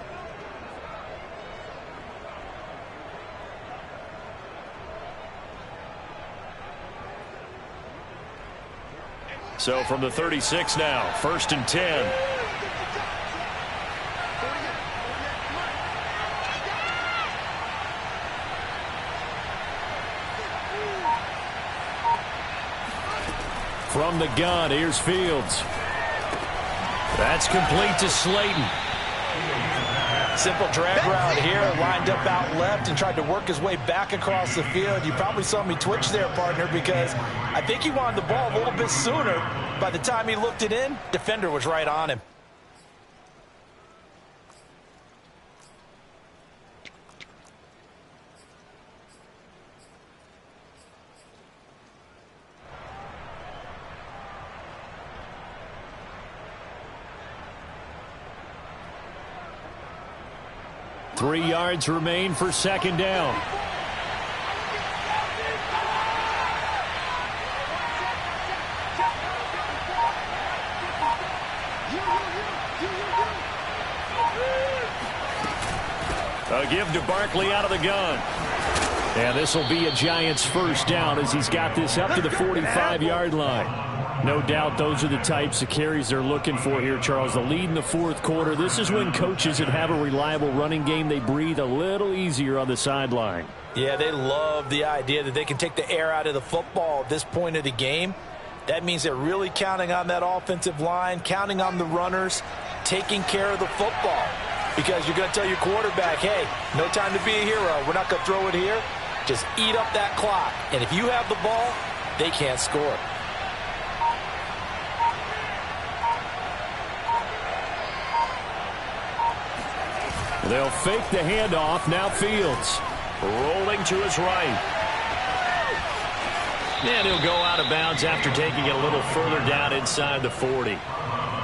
So from the 36 now, 1st and 10. From the gun, here's Fields. That's complete to Slayton. Simple drag route here, lined up out left and tried to work his way back across the field. You probably saw me twitch there, partner, because I think he wanted the ball a little bit sooner. By the time he looked it in, defender was right on him. 3 yards remain for second down. A give to Barkley out of the gun. And this will be a Giants first down as he's got this up to the 45-yard line. No doubt those are the types of carries they're looking for here, Charles. The lead in the fourth quarter. This is when coaches that have a reliable running game, they breathe a little easier on the sideline. Yeah, they love the idea that they can take the air out of the football at this point of the game. That means they're really counting on that offensive line, counting on the runners, taking care of the football. Because you're going to tell your quarterback, hey, no time to be a hero. We're not going to throw it here. Just eat up that clock. And if you have the ball, they can't score. They'll fake the handoff. Now Fields rolling to his right. And he'll go out of bounds after taking it a little further down inside the 40.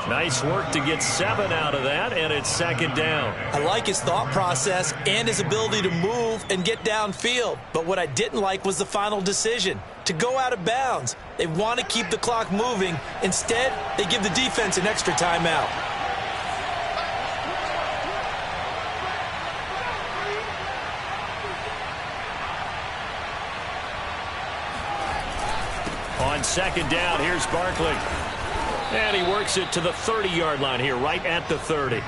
Nice work to get 7 out of that, and it's second down. I like his thought process and his ability to move and get downfield. But what I didn't like was the final decision, to go out of bounds. They want to keep the clock moving. Instead, they give the defense an extra timeout. On second down, here's Barkley. And he works it to the 30-yard line here, right at the 30.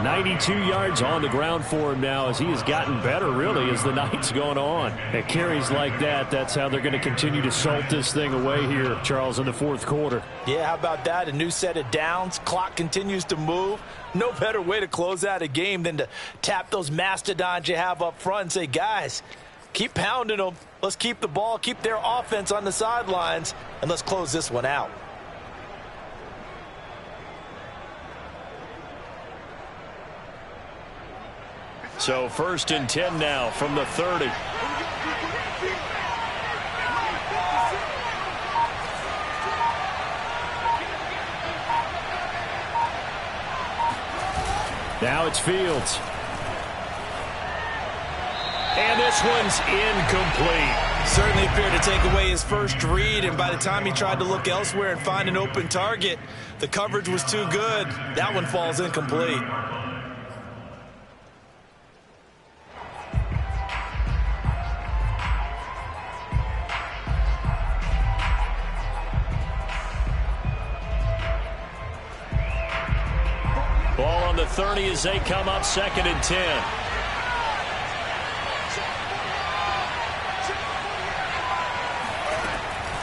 92 yards on the ground for him now as he has gotten better, really, as the night's gone on. At carries like that, that's how they're going to continue to salt this thing away here, Charles, in the fourth quarter. Yeah, how about that? A new set of downs. Clock continues to move. No better way to close out a game than to tap those mastodons you have up front and say, guys, keep pounding them. Let's keep the ball, keep their offense on the sidelines, and let's close this one out. So first and 10 now from the 30. Now it's Fields. And this one's incomplete. Certainly appeared to take away his first read, and by the time he tried to look elsewhere and find an open target, the coverage was too good. That one falls incomplete. Ball on the 30 as they come up second and 10.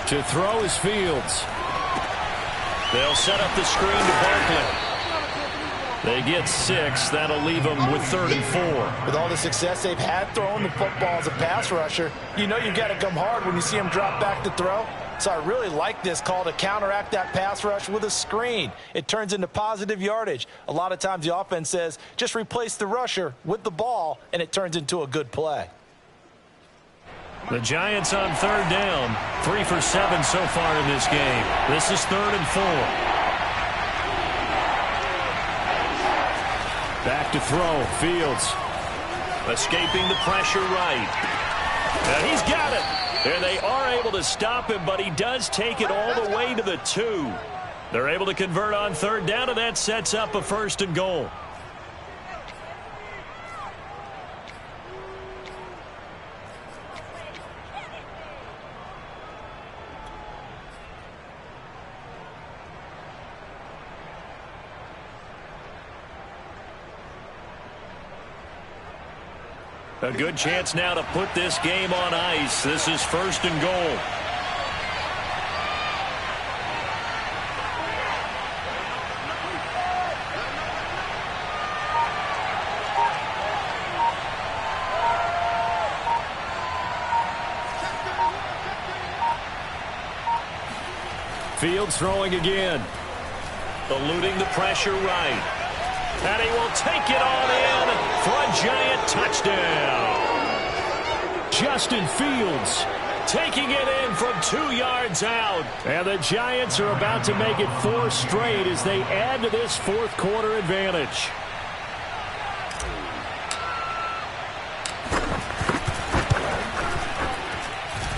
To throw is Fields. They'll set up the screen to Barkley. They get 6. That'll leave them with 3rd and 4. With all the success they've had throwing the football as a pass rusher, you know you've got to come hard when you see them drop back to throw. So I really like this call to counteract that pass rush with a screen. It turns into positive yardage. A lot of times the offense says, just replace the rusher with the ball, and it turns into a good play. The Giants on 3rd down. 3 for 7 so far in this game. This is 3rd and 4. Back to throw. Fields escaping the pressure right. And he's got it. And they are able to stop him, but he does take it all the way to the 2. They're able to convert on 3rd down, and that sets up a 1st and goal. A good chance now to put this game on ice. This is 1st and goal. Fields throwing again. Eluding the pressure right. And he will take it all in for a Giant touchdown. Justin Fields taking it in from 2 yards out. And the Giants are about to make it 4 straight as they add to this fourth quarter advantage.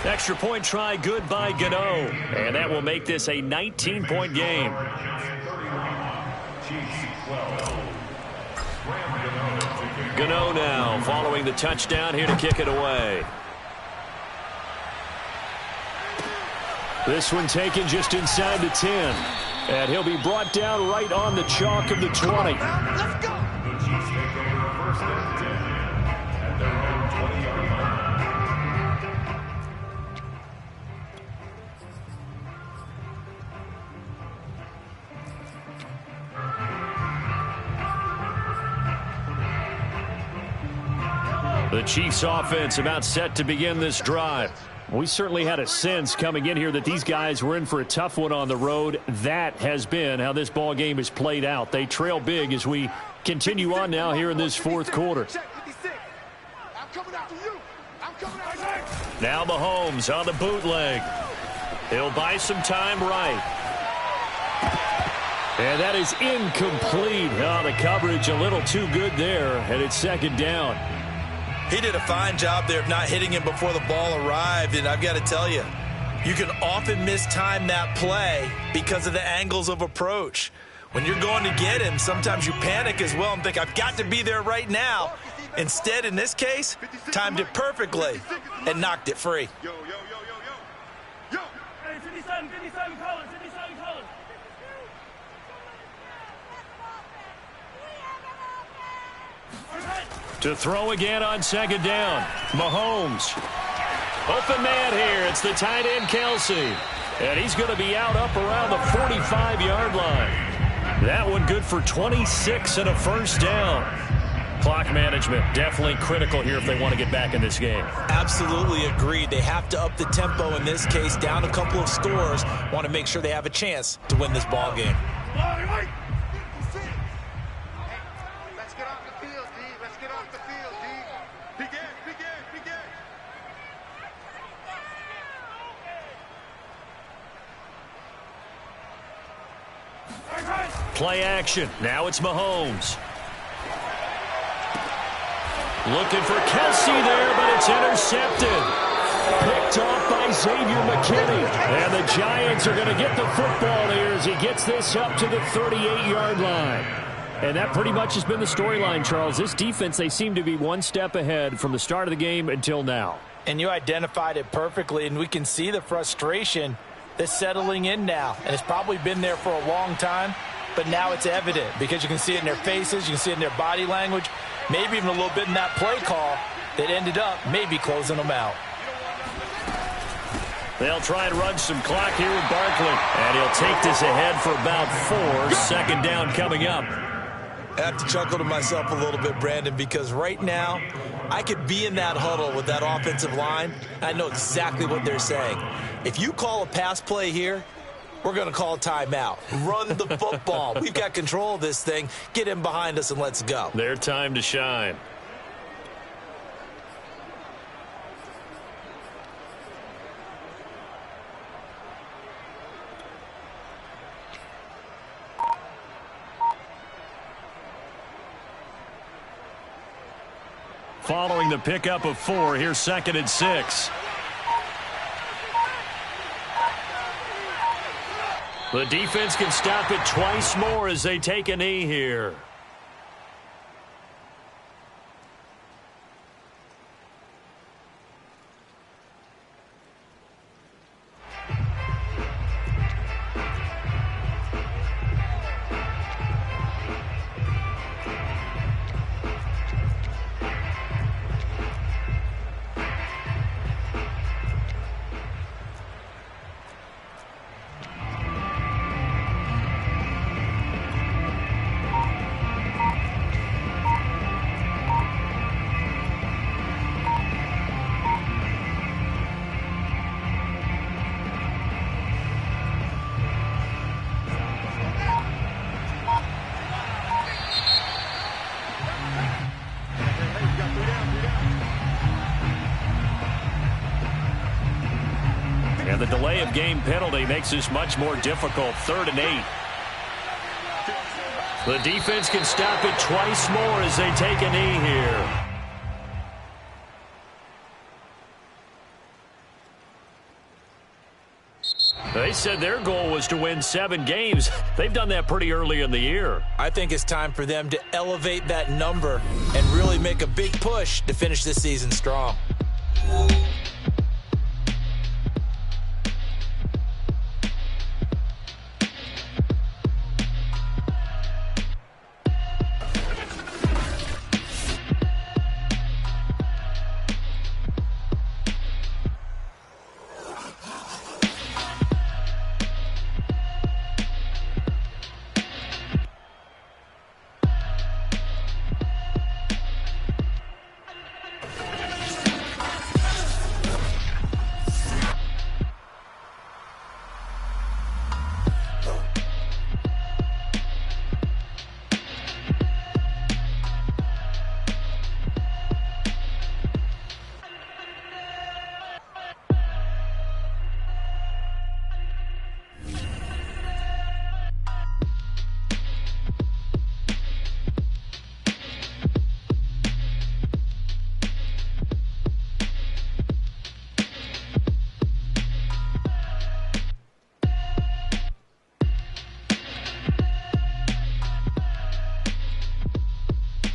Extra point try good by Gano. And that will make this a 19-point game. Gano now following the touchdown here to kick it away. This one taken just inside the 10. And he'll be brought down right on the chalk of the 20. Let's go. The Chiefs offense about set to begin this drive. We certainly had a sense coming in here that these guys were in for a tough one on the road. That has been how this ball game has played out. They trail big as we continue on now here in this fourth quarter. Now Mahomes on the bootleg. He'll buy some time right. And that is incomplete. Oh, the coverage a little too good there, and it's second down. He did a fine job there of not hitting him before the ball arrived, and I've got to tell you, you can often mistime that play because of the angles of approach. When you're going to get him, sometimes you panic as well and think, I've got to be there right now. Instead, in this case, timed it perfectly and knocked it free. Yo, yo, yo, yo, yo. Yo. Hey, 57, colors, 57 colors. To throw again on second down. Mahomes. Open man here. It's the tight end, Kelsey. And he's going to be out up around the 45-yard line. That one good for 26 and a first down. Clock management definitely critical here if they want to get back in this game. Absolutely agreed. They have to up the tempo in this case, down a couple of scores. Want to make sure they have a chance to win this ball game. Let's get off the field, D. Let's get off the field, D. Begin, begin, begin. Play action. Now it's Mahomes. Looking for Kelsey there, but it's intercepted. Picked off by Xavier McKinney. And the Giants are going to get the football here as he gets this up to the 38-yard line. And that pretty much has been the storyline, Charles. This defense, they seem to be one step ahead from the start of the game until now. And you identified it perfectly, and we can see the frustration that's settling in now. And it's probably been there for a long time, but now it's evident because you can see it in their faces, you can see it in their body language, maybe even a little bit in that play call that ended up maybe closing them out. They'll try and run some clock here with Barkley. And he'll take this ahead for about 4. Second down coming up. I have to chuckle to myself a little bit, Brandon, because right now I could be in that huddle with that offensive line. I know exactly what they're saying. If you call a pass play here, we're going to call a timeout. Run the football. We've got control of this thing. Get in behind us and let's go. Their time to shine. Following the pickup of 4, here's 2nd and 6. The defense can stop it twice more as they take a knee here. And the delay of game penalty makes this much more difficult. 3rd and 8. The defense can stop it twice more as they take a knee here. They said their goal was to win 7 games. They've done that pretty early in the year. I think it's time for them to elevate that number and really make a big push to finish this season strong.